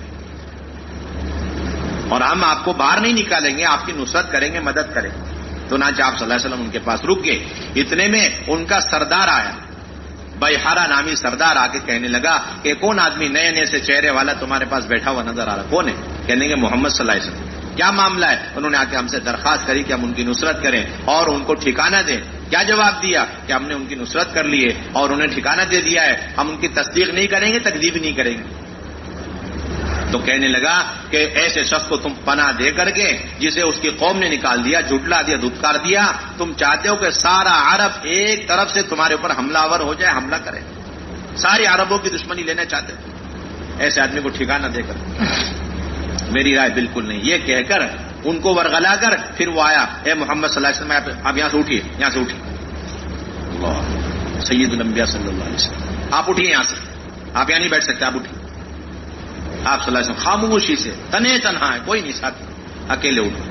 اور ہم آپ کو باہر نہیں نکالیں گے، آپ کی نصرت کریں گے، مدد کریں گے۔ تو چنانچہ آپ صلی اللہ علیہ وسلم ان کے پاس رک گئے، اتنے میں ان کا سردار آیا، بیحارہ نامی سردار آ کے کہنے لگا کہ کون آدمی نئے سے چہرے والا تمہارے پاس بیٹھا ہوا نظر آ رہا، کون ہے؟ کہنے کہ محمد صلی اللہ علیہ وسلم۔ کیا معاملہ ہے؟ انہوں نے آ کے ہم سے درخواست کری کہ ہم ان کی نصرت کریں اور ان کو ٹھکانہ دیں۔ کیا جواب دیا کہ ہم نے ان کی نصرت کر لی ہے اور انہیں ٹھکانہ دے دیا ہے، ہم ان کی تصدیق نہیں کریں گے، تکذیب نہیں کریں گے۔ تو کہنے لگا کہ ایسے شخص کو تم پناہ دے کر کے جسے اس کی قوم نے نکال دیا، جھٹلا دیا، دھتکار دیا، تم چاہتے ہو کہ سارا عرب ایک طرف سے تمہارے اوپر حملہ آور ہو جائے، حملہ کرے، سارے عربوں کی دشمنی لینا چاہتے ہو؟ ایسے آدمی کو ٹھکانہ دے کر میری رائے بالکل نہیں، یہ کہہ کر ان کو ورغلا کر پھر وہ آیا، اے محمد صلی اللہ علیہ وسلم آپ یہاں سے اٹھیے، یہاں سے اٹھیے، اللہ سید الانبیاء صلی اللہ علیہ وسلم آپ اٹھیے یہاں سے، آپ یہاں نہیں بیٹھ سکتے، آپ اٹھیے۔ آپ صلی اللہ علیہ وسلم خاموشی سے تنے تنہا ہے، کوئی نہیں ساتھ، اکیلے اٹھے،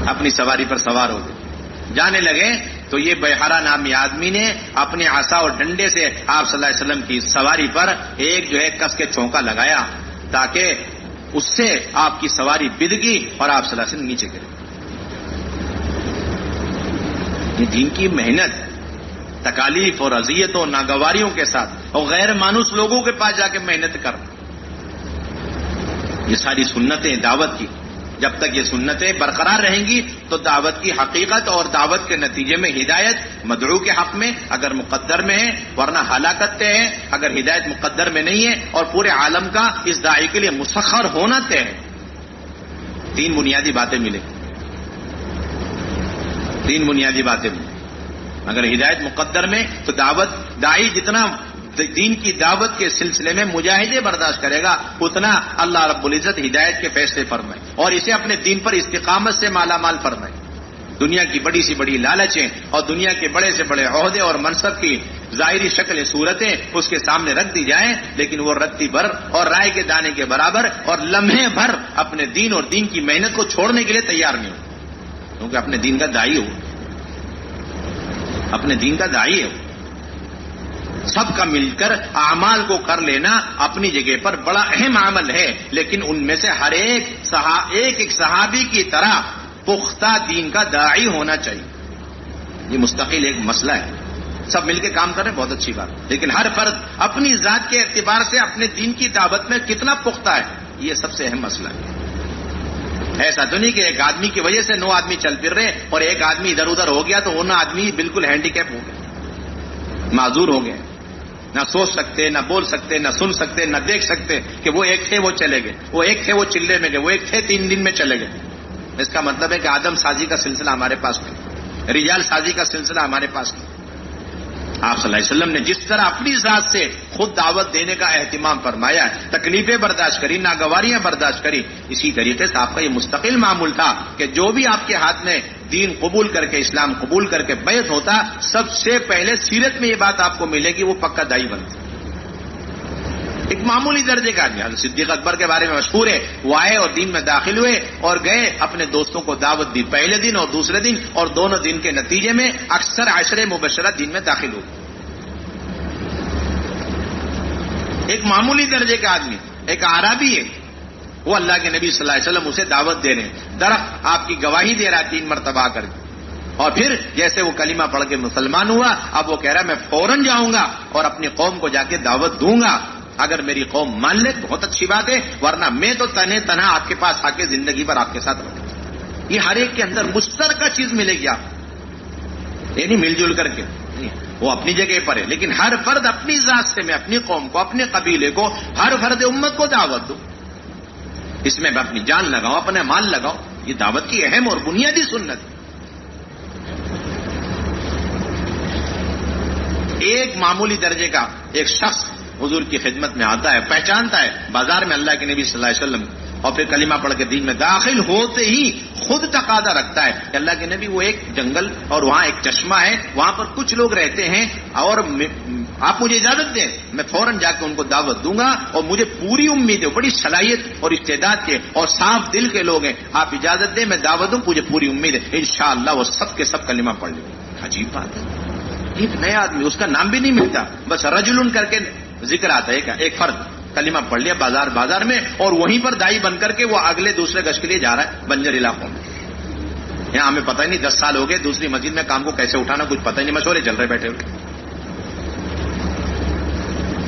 اپنی سواری پر سوار ہو گئے، جانے لگے تو یہ بیحرہ نامی آدمی نے اپنے عصا اور ڈنڈے سے آپ صلی اللہ علیہ وسلم کی سواری پر ایک جو ہے کس کے چونکا لگایا تاکہ اس سے آپ کی سواری بدگی اور آپ صلی اللہ علیہ وسلم نیچے گرے۔ یہ دین کی محنت، تکالیف اور اذیتوں ناگواریوں کے ساتھ اور غیر مانوس لوگوں کے پاس جا کے محنت کر، یہ ساری سنتیں دعوت کی، جب تک یہ سنتیں برقرار رہیں گی تو دعوت کی حقیقت اور دعوت کے نتیجے میں ہدایت مدعو کے حق میں اگر مقدر میں ہے، ورنہ ہلاکت طے ہے اگر ہدایت مقدر میں نہیں ہے، اور پورے عالم کا اس داعی کے لیے مسخر ہونا طے ہے۔ تین بنیادی باتیں ملیں، تین بنیادی باتیں ملیں، اگر ہدایت مقدر میں تو دعوت داعی جتنا دین کی دعوت کے سلسلے میں مجاہدے برداشت کرے گا اتنا اللہ رب العزت ہدایت کے فیصلے فرمائے اور اسے اپنے دین پر استقامت سے مالا مال فرمائے۔ دنیا کی بڑی سی بڑی لالچیں اور دنیا کے بڑے سے بڑے عہدے اور منصب کی ظاہری شکلیں صورتیں اس کے سامنے رکھ دی جائیں، لیکن وہ رتی بھر اور رائے کے دانے کے برابر اور لمحے بھر اپنے دین اور دین کی محنت کو چھوڑنے کے لیے تیار نہیں ہو، کیونکہ اپنے دین کا داعی ہو، اپنے دین کا داعی ہو۔ سب کا مل کر اعمال کو کر لینا اپنی جگہ پر بڑا اہم عمل ہے، لیکن ان میں سے ہر ایک ایک صحابی کی طرح پختہ دین کا داعی ہونا چاہیے۔ یہ مستقل ایک مسئلہ ہے، سب مل کے کام کریں بہت اچھی بات، لیکن ہر فرد اپنی ذات کے اعتبار سے اپنے دین کی دعوت میں کتنا پختہ ہے، یہ سب سے اہم مسئلہ ہے۔ ایسا تو نہیں کہ ایک آدمی کی وجہ سے 9 آدمی چل پھر رہے اور ایک آدمی ادھر ادھر ہو گیا تو 9 آدمی بالکل ہینڈی کیپ ہو گئے، معذور ہو گئے، نہ سوچ سکتے، نہ بول سکتے، نہ سن سکتے، نہ دیکھ سکتے کہ وہ ایک تھے وہ چلے گئے، وہ ایک تھے وہ چلے میں گئے، وہ ایک تھے 3 دن میں چلے گئے۔ اس کا مطلب ہے کہ آدم سازی کا سلسلہ ہمارے پاس نہیں، رجال سازی کا سلسلہ ہمارے پاس نہیں۔ آپ صلی اللہ علیہ وسلم نے جس طرح اپنی ذات سے خود دعوت دینے کا اہتمام فرمایا، تکلیفیں برداشت کری، ناگواریاں برداشت کری، اسی طریقے سے آپ کا یہ مستقل معمول تھا کہ جو بھی آپ کے ہاتھ میں دین قبول کر کے، اسلام قبول کر کے بیعت ہوتا، سب سے پہلے سیرت میں یہ بات آپ کو ملے گی وہ پکا داعی بنتا۔ ایک معمولی درجے کا آدمی، حضرت صدیق اکبر کے بارے میں مشہور ہے، وہ آئے اور دین میں داخل ہوئے اور گئے، اپنے دوستوں کو دعوت دی پہلے دن اور دوسرے دن، اور دونوں دن کے نتیجے میں اکثر عشرے مبشرہ دین میں داخل ہوئے۔ ایک معمولی درجے کا آدمی، ایک اعرابی ہے، وہ اللہ کے نبی صلی اللہ علیہ وسلم اسے دعوت دے رہے ہیں، درخت آپ کی گواہی دے رہا ہے 3 مرتبہ کر کے، اور پھر جیسے وہ کلمہ پڑھ کے مسلمان ہوا، اب وہ کہہ رہا ہے میں فوراً جاؤں گا اور اپنی قوم کو جا کے دعوت دوں گا، اگر میری قوم مان لے بہت اچھی بات ہے، ورنہ میں تو تنے تنہا آپ کے پاس آ کے زندگی بھر آپ کے ساتھ رہوں گا۔ یہ ہر ایک کے اندر مشترکہ چیز ملے گی آپ، یہ نہیں مل جل کر کے، وہ اپنی جگہ پر ہے، لیکن ہر فرد اپنی ذات سے، میں اپنی قوم کو، اپنے قبیلے کو، ہر فرد امت کو دعوت دوں، اس میں اپنی جان لگاؤ، اپنا مال لگاؤ، یہ دعوت کی اہم اور بنیادی سنت ہے۔ ایک معمولی درجے کا ایک شخص حضور کی خدمت میں آتا ہے، پہچانتا ہے بازار میں اللہ کے نبی صلی اللہ علیہ وسلم، اور پھر کلمہ پڑھ کے دین میں داخل ہوتے ہی خود تقاضا رکھتا ہے کہ اللہ کے نبی وہ ایک جنگل اور وہاں ایک چشمہ ہے، وہاں پر کچھ لوگ رہتے ہیں اور آپ مجھے اجازت دیں، میں فوراً جا کے ان کو دعوت دوں گا، اور مجھے پوری امید ہے، بڑی صلاحیت اور استعداد کے اور صاف دل کے لوگ ہیں، آپ اجازت دیں میں دعوت دوں، مجھے پوری امید ہے انشاءاللہ وہ سب کے سب کلمہ پڑھ لیں گے۔ عجیب بات ہے، ایک نیا آدمی، اس کا نام بھی نہیں ملتا، بس رجل کر کے ذکر آتا ہے، ایک فرد کلمہ پڑھ لیا بازار میں، اور وہیں پر دائی بن کر کے وہ اگلے دوسرے گشت کے لیے جا رہا ہے بنجر علاقوں میں۔ یہاں ہمیں پتہ ہی نہیں 10 سال ہو گئے، دوسری مسجد میں کام کو کیسے اٹھانا کچھ پتہ ہی نہیں، مشورے چل رہے بیٹھے ہوئے۔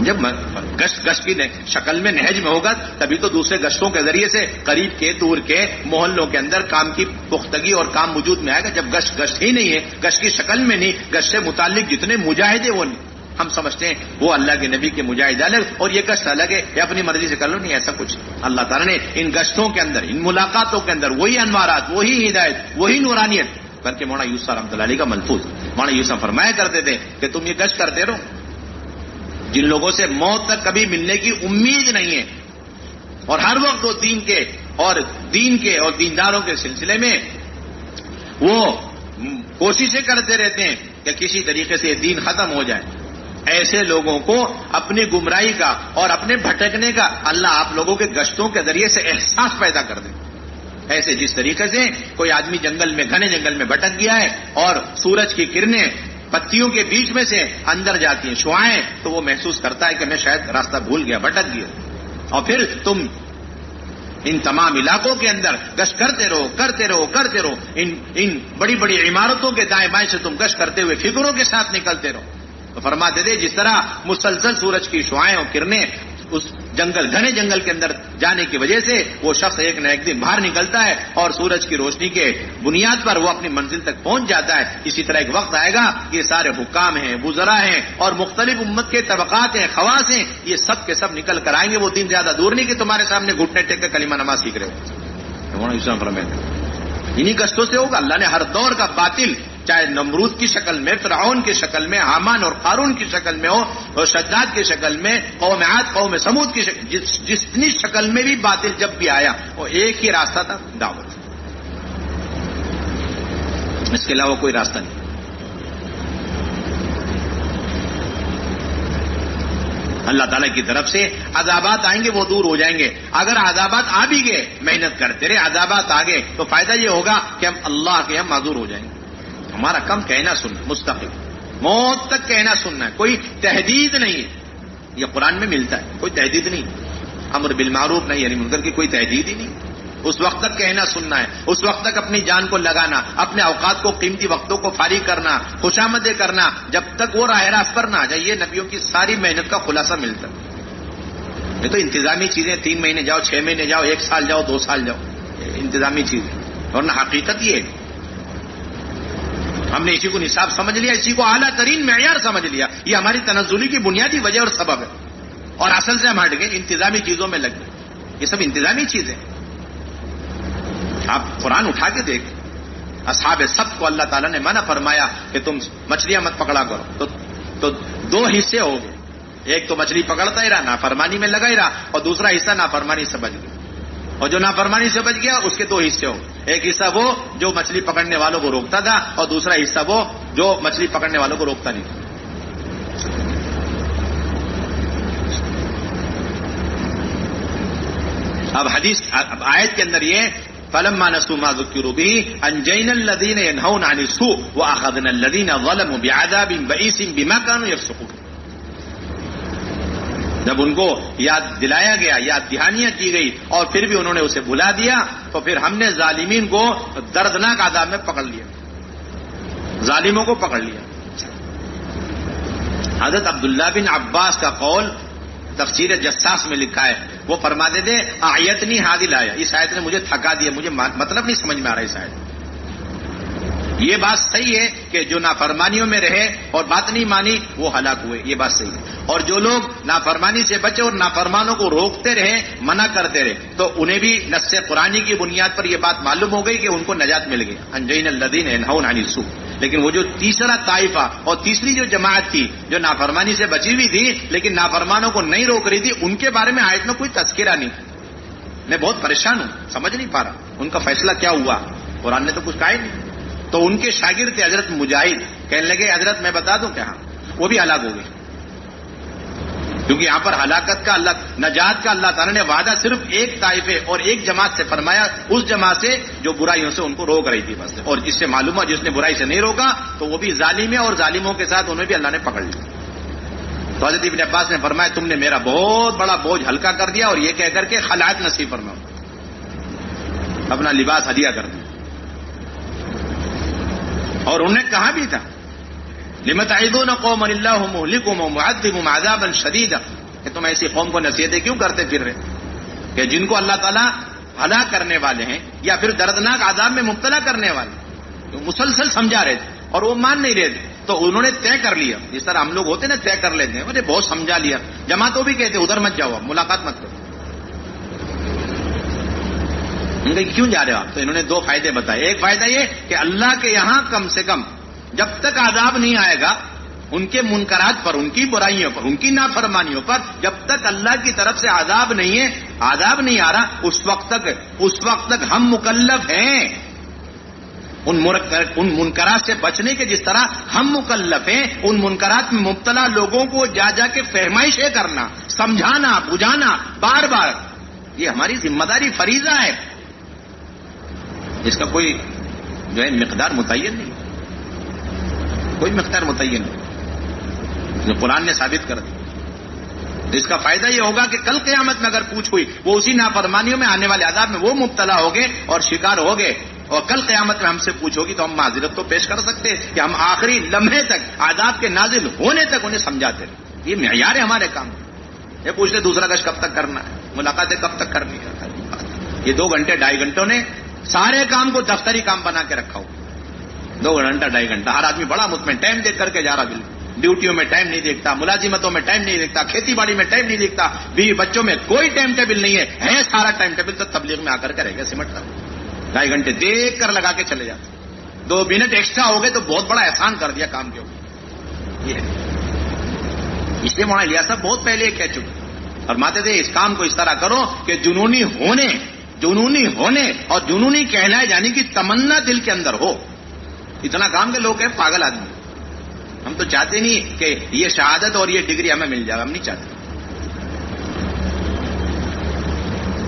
جب گشت کی شکل میں نہج میں ہوگا تبھی تو دوسرے گشتوں کے ذریعے سے قریب کے دور کے محلوں کے اندر کام کی پختگی اور کام وجود میں آئے گا. جب گشت ہی نہیں ہے, گشت کی شکل میں نہیں, گشت سے متعلق جتنے مجاہد ہیں وہ نہیں. ہم سمجھتے ہیں وہ اللہ کے نبی کے مجاہد الگ اور یہ گشت الگ ہے, یہ اپنی مرضی سے کر لو. نہیں, ایسا کچھ. اللہ تعالیٰ نے ان گشتوں کے اندر, ان ملاقاتوں کے اندر وہی انوارات, وہی ہدایت, وہی نورانیت. بلکہ مولانا یوسف رحمۃ اللہ علیہ کا ملفوظ, مولانا یوسف فرمایا کرتے تھے کہ تم یہ گشت کرتے رہو جن لوگوں سے موت تک کبھی ملنے کی امید نہیں ہے, اور ہر وقت وہ دین کے اور دینداروں کے سلسلے میں وہ کوششیں کرتے رہتے ہیں کہ کسی طریقے سے یہ دین ختم ہو جائے. ایسے لوگوں کو اپنی گمراہی کا اور اپنے بھٹکنے کا اللہ آپ لوگوں کے گشتوں کے ذریعے سے احساس پیدا کر دے. ایسے جس طریقے سے کوئی آدمی جنگل میں, گھنے جنگل میں بھٹک گیا ہے اور سورج کی کرنیں پتیوں کے بیچ میں سے اندر جاتی ہیں, شعاعیں, تو وہ محسوس کرتا ہے کہ میں شاید راستہ بھول گیا, بھٹک گیا. اور پھر تم ان تمام علاقوں کے اندر گشت کرتے رہو. ان بڑی بڑی عمارتوں کے دائیں بائیں سے تم گشت کرتے ہوئے فکروں کے ساتھ نکلتے رہو. تو فرماتے تھے جس طرح مسلسل سورج کی شعاعیں اور کرنیں اس گھنے جنگل کے اندر جانے کی وجہ سے وہ شخص ایک نہ ایک دن باہر نکلتا ہے اور سورج کی روشنی کے بنیاد پر وہ اپنی منزل تک پہنچ جاتا ہے. اسی طرح ایک وقت آئے گا کہ یہ سارے حکام ہیں, وزراء ہیں اور مختلف امت کے طبقات ہیں, خواص ہیں, یہ سب کے سب نکل کر آئیں گے. وہ دن زیادہ دور نہیں کہ تمہارے سامنے گھٹنے ٹیک کر کلمہ نماز سیکھ رہے ہو. انہی گشتوں سے ہوگا. اللہ نے ہر دور کا باطل, چاہے نمرود کی شکل میں, فرعون کی شکل میں, حامان اور قارون کی شکل میں ہو, اور شداد کی شکل میں, قوم عاد قوم سمود کی شکل, جتنی شکل میں بھی باطل جب بھی آیا وہ ایک ہی راستہ تھا, دعوت. اس کے علاوہ کوئی راستہ نہیں. اللہ تعالیٰ کی طرف سے عذابات آئیں گے, وہ دور ہو جائیں گے. اگر عذابات آ بھی گئے, محنت کرتے رہے, عذابات آ گئے, تو فائدہ یہ ہوگا کہ ہم اللہ کے ہم معذور ہو جائیں گے. ہمارا کم کہنا سننا, مستقل موت تک کہنا سننا ہے, کوئی تحدید نہیں ہے. یہ قرآن میں ملتا ہے, کوئی تحدید نہیں. امر بالمعروف نہیں یعنی منکر کی کوئی تحدید ہی نہیں. اس وقت تک کہنا سننا ہے, اس وقت تک اپنی جان کو لگانا, اپنے اوقات کو, قیمتی وقتوں کو فارغ کرنا, خوشامدیں کرنا, جب تک وہ راہ راست پر نہ آ جائے. یہ نبیوں کی ساری محنت کا خلاصہ ملتا ہے. یہ تو انتظامی چیزیں, 3 مہینے جاؤ, 6 مہینے جاؤ, 1 سال جاؤ, 2 سال جاؤ, انتظامی چیزیں. ورنہ حقیقت یہ ہے, ہم نے اسی کو نصاب سمجھ لیا, اسی کو اعلیٰ ترین معیار سمجھ لیا. یہ ہماری تنزلی کی بنیادی وجہ اور سبب ہے, اور اصل سے ہم ہٹ گئے, انتظامی چیزوں میں لگ گئے. یہ سب انتظامی چیزیں. آپ قرآن اٹھا کے دیکھ, اصحاب سبت کو اللہ تعالیٰ نے منع فرمایا کہ تم مچھلیاں مت پکڑا کرو, تو 2 حصے ہو گئے. ایک تو مچھلی پکڑتا ہی رہا, نافرمانی میں لگا ہی رہا, اور دوسرا حصہ نافرمانی سے بچ گیا. اور جو نافرمانی سے بچ گیا اس کے 2 حصے ہو. ایک حصہ وہ جو مچھلی پکڑنے والوں کو روکتا تھا, اور دوسرا حصہ وہ جو مچھلی پکڑنے والوں کو روکتا نہیں تھا. اب آیت کے اندر یہ فلما نسوا ما ذکروا به انجینا الذین ینهون عن السوء واخذنا الذین ظلموا بعذاب بئیس بما كانوا یفسقون. جب ان کو یاد دلایا گیا, یاد دہانیاں کی گئی, اور پھر بھی انہوں نے اسے بھلا دیا, تو پھر ہم نے ظالمین کو دردناک عذاب میں پکڑ لیا, ظالموں کو پکڑ لیا. حضرت عبداللہ بن عباس کا قول تفسیر جساس میں لکھا ہے, وہ فرماتے تھے اعیتنی هذه الآیہ, اس آیت نے مجھے تھکا دیا, مجھے مطلب نہیں سمجھ میں آ رہا اس آیت. یہ بات صحیح ہے کہ جو نافرمانیوں میں رہے اور بات نہیں مانی وہ ہلاک ہوئے, یہ بات صحیح ہے. اور جو لوگ نافرمانی سے بچے اور نافرمانوں کو روکتے رہے, منع کرتے رہے, تو انہیں بھی نص قرآنی کی بنیاد پر یہ بات معلوم ہو گئی کہ ان کو نجات مل گئی. انجینا الذین ینہون عن السوء. لیکن وہ جو تیسرا طائفہ اور تیسری جو جماعت تھی جو نافرمانی سے بچی ہوئی تھی لیکن نافرمانوں کو نہیں روک رہی تھی, ان کے بارے میں آیت میں کوئی تذکرہ نہیں. میں بہت پریشان ہوں, سمجھ نہیں پا رہا ان کا فیصلہ کیا ہوا. قرآن نے تو کچھ کہا ہی نہیں. تو ان کے شاگرد تھے حضرت مجاہد, کہنے لگے حضرت میں بتا دوں کیا, وہ بھی ہلاک ہو گئے. کیونکہ یہاں پر ہلاکت کا اللہ, نجات کا اللہ تعالیٰ نے وعدہ صرف ایک طائفے اور ایک جماعت سے فرمایا, اس جماعت سے جو برائیوں سے ان کو روک رہی تھی بس. اور جس سے معلوم ہوا جس نے برائی سے نہیں روکا تو وہ بھی ظالم ہے, اور ظالموں کے ساتھ انہیں بھی اللہ نے پکڑ لیا. تو حضرت ابن عباس نے فرمایا تم نے میرا بہت بڑا بوجھ ہلکا کر دیا, اور یہ کہہ کر کے خلعت نصیب فرماؤ, اپنا لباس ہدیہ کر دیا. اور انہوں نے کہا بھی تھا لم تعظون قوما اللہ مہلکهم ومعذبهم عذابا شدیدا, کہ تم ایسی قوم کو نصیحتیں کیوں کرتے پھر رہے کہ جن کو اللہ تعالیٰ ہلاک کرنے والے ہیں یا پھر دردناک عذاب میں مبتلا کرنے والے. تو مسلسل سمجھا رہے تھے اور وہ مان نہیں رہے تھے, تو انہوں نے طے کر لیا, جس طرح ہم لوگ ہوتے نا طے کر لیتے ہیں, مجھے بہت سمجھا لیا. جماعتوں بھی کہتے ادھر مت جاؤ, ملاقات مت کرو. ان کہ کیوں جا رہے ہو آپ؟ تو انہوں نے 2 فائدے بتائے. ایک فائدہ یہ کہ اللہ کے یہاں کم سے کم جب تک عذاب نہیں آئے گا ان کے منکرات پر, ان کی برائیوں پر, ان کی نافرمانیوں پر, جب تک اللہ کی طرف سے عذاب نہیں ہے, عذاب نہیں آ رہا, اس وقت تک ہم مکلف ہیں ان منکرات سے بچنے کے. جس طرح ہم مکلف ہیں ان منکرات میں مبتلا لوگوں کو جا جا کے فہمائشیں کرنا, سمجھانا, بجھانا بار بار, یہ ہماری ذمہ داری, فریضہ ہے. اس کا کوئی جو ہے مقدار متعین نہیں, کوئی مقدار متعین نہیں, جو قرآن نے ثابت کر دیا. تو اس کا فائدہ یہ ہوگا کہ کل قیامت میں اگر پوچھ ہوئی, وہ اسی نافرمانیوں میں آنے والے عذاب میں وہ مبتلا ہو گئے اور شکار ہو گئے, اور کل قیامت میں ہم سے پوچھوگی تو ہم معذرت تو پیش کر سکتے ہیں کہ ہم آخری لمحے تک عذاب کے نازل ہونے تک انہیں سمجھاتے رہے. یہ معیار ہے ہمارے کام. یہ پوچھتے دوسرا گشت کب تک کرنا ہے, ملاقاتیں کب تک کرنی ہے. یہ 2 گھنٹے 2.5 گھنٹوں نے سارے کام کو دفتری کام بنا کے رکھا ہو. 2 گھنٹہ 2.5 گھنٹہ ہر آدمی بڑا مطمئن ٹائم دیکھ کر کے جا رہا. بالکل ڈیوٹیوں میں ٹائم نہیں دیکھتا, ملازمتوں میں ٹائم نہیں دیکھتا, کھیتی باڑی میں ٹائم نہیں دیکھتا, بیوی بچوں میں کوئی ٹائم ٹیبل نہیں ہے سارا ٹائم ٹیبل تو تبلیغ میں آ کر رہے گا سمٹ کر. 2.5 گھنٹے دیکھ کر لگا کے چلے جاتے. 2 منٹ ایکسٹرا ہو گئے تو بہت بڑا احسان کر دیا کام کے اوپر. یہ اس لیے مولانا الیاس صاحب بہت پہلے کہہ چکے, فرماتے تھے اس کام کو اس طرح کرو کہ جنونی ہونے اور جنونی کہلائے جانے کی تمنا دل کے اندر ہو. اتنا کام کے لوگ ہیں پاگل آدمی. ہم تو چاہتے نہیں کہ یہ شہادت اور یہ ڈگری ہمیں مل جائے, ہم نہیں چاہتے.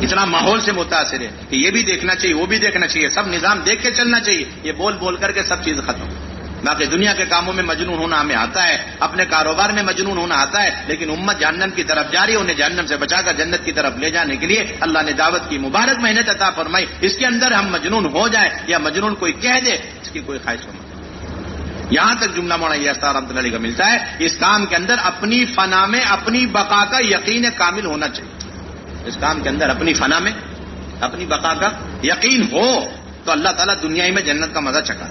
اتنا ماحول سے متاثر ہے کہ یہ بھی دیکھنا چاہیے, وہ بھی دیکھنا چاہیے, سب نظام دیکھ کے چلنا چاہیے. یہ بول بول کر کے سب چیز ختم. باقی دنیا کے کاموں میں مجنون ہونا ہمیں آتا ہے, اپنے کاروبار میں مجنون ہونا آتا ہے, لیکن امت جہنم کی طرف جاری, انہیں جہنم سے بچا کر جنت کی طرف لے جانے کے لیے اللہ نے دعوت کی مبارک محنت عطا فرمائی. اس کے اندر ہم مجنون ہو جائے یا مجنون کوئی کہہ دے, اس کی کوئی خواہش نہیں. یہاں تک جملہ مولانا الیاس صاحب رحمۃ اللہ علیہ کا ملتا ہے, اس کام کے اندر اپنی فنا میں اپنی بقا کا یقین کامل ہونا چاہیے. اس کام کے اندر اپنی فنا میں اپنی بقا کا یقین ہو تو اللہ تعالیٰ دنیا ہی میں جنت کا مزہ چکھا.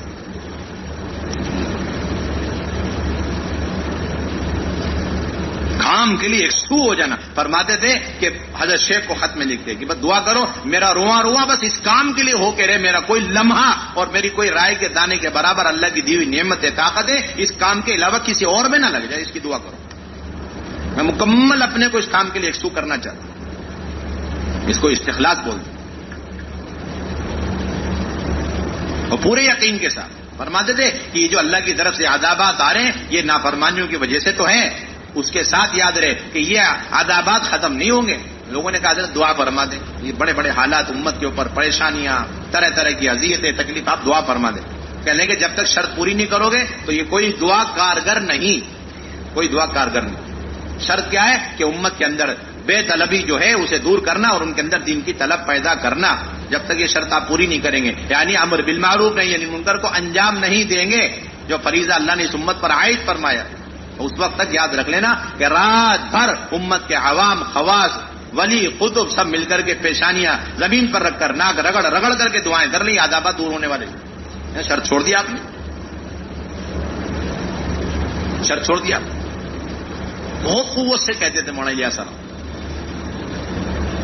کام کے لیے یکسو ہو جانا. فرماتے تھے کہ حضرت شیخ کو خط میں لکھتے کہ بس دعا کرو میرا رواں بس اس کام کے لیے ہو کے رہے, میرا کوئی لمحہ اور میری کوئی رائے کے دانے کے برابر اللہ کی دی ہوئی نعمت ہے, طاقت ہے, اس کام کے علاوہ کسی اور میں نہ لگ جائے. اس کی دعا کرو. میں مکمل اپنے کو اس کام کے لیے یکسو کرنا چاہتا ہوں. اس کو استخلاص بولتے اور پورے یقین کے ساتھ. فرماتے تھے کہ یہ جو اللہ کی طرف سے عذابات آ رہے ہیں یہ نافرمانیوں کی وجہ سے تو ہیں, اس کے ساتھ یاد رہے کہ یہ عذابات ختم نہیں ہوں گے. لوگوں نے کہا حضرت دعا فرما دیں, یہ بڑے بڑے حالات امت کے اوپر, پریشانیاں, طرح طرح کی اذیتیں, تکلیف, آپ دعا فرما دیں. کہنے کہ جب تک شرط پوری نہیں کرو گے تو یہ کوئی دعا کارگر نہیں, کوئی دعا کارگر نہیں. شرط کیا ہے کہ امت کے اندر بے طلبی جو ہے اسے دور کرنا اور ان کے اندر دین کی طلب پیدا کرنا. جب تک یہ شرط آپ پوری نہیں کریں گے, یعنی امر بالمعروف نہیں, یعنی منکر کو انجام نہیں دیں گے جو فریضہ اللہ نے اس امت پر عائد فرمایا, اس وقت تک یاد رکھ لینا کہ رات بھر امت کے عوام, خواص, ولی, قطب سب مل کر کے پیشانیاں زمین پر رکھ کر ناک رگڑ رگڑ کر کے دعائیں کر لی, عذابات دور ہونے والے. شرط چھوڑ دیا آپ نے, شرط چھوڑ دیا. بہت قوت سے کہتے تھے مولانا الیاس صاحب.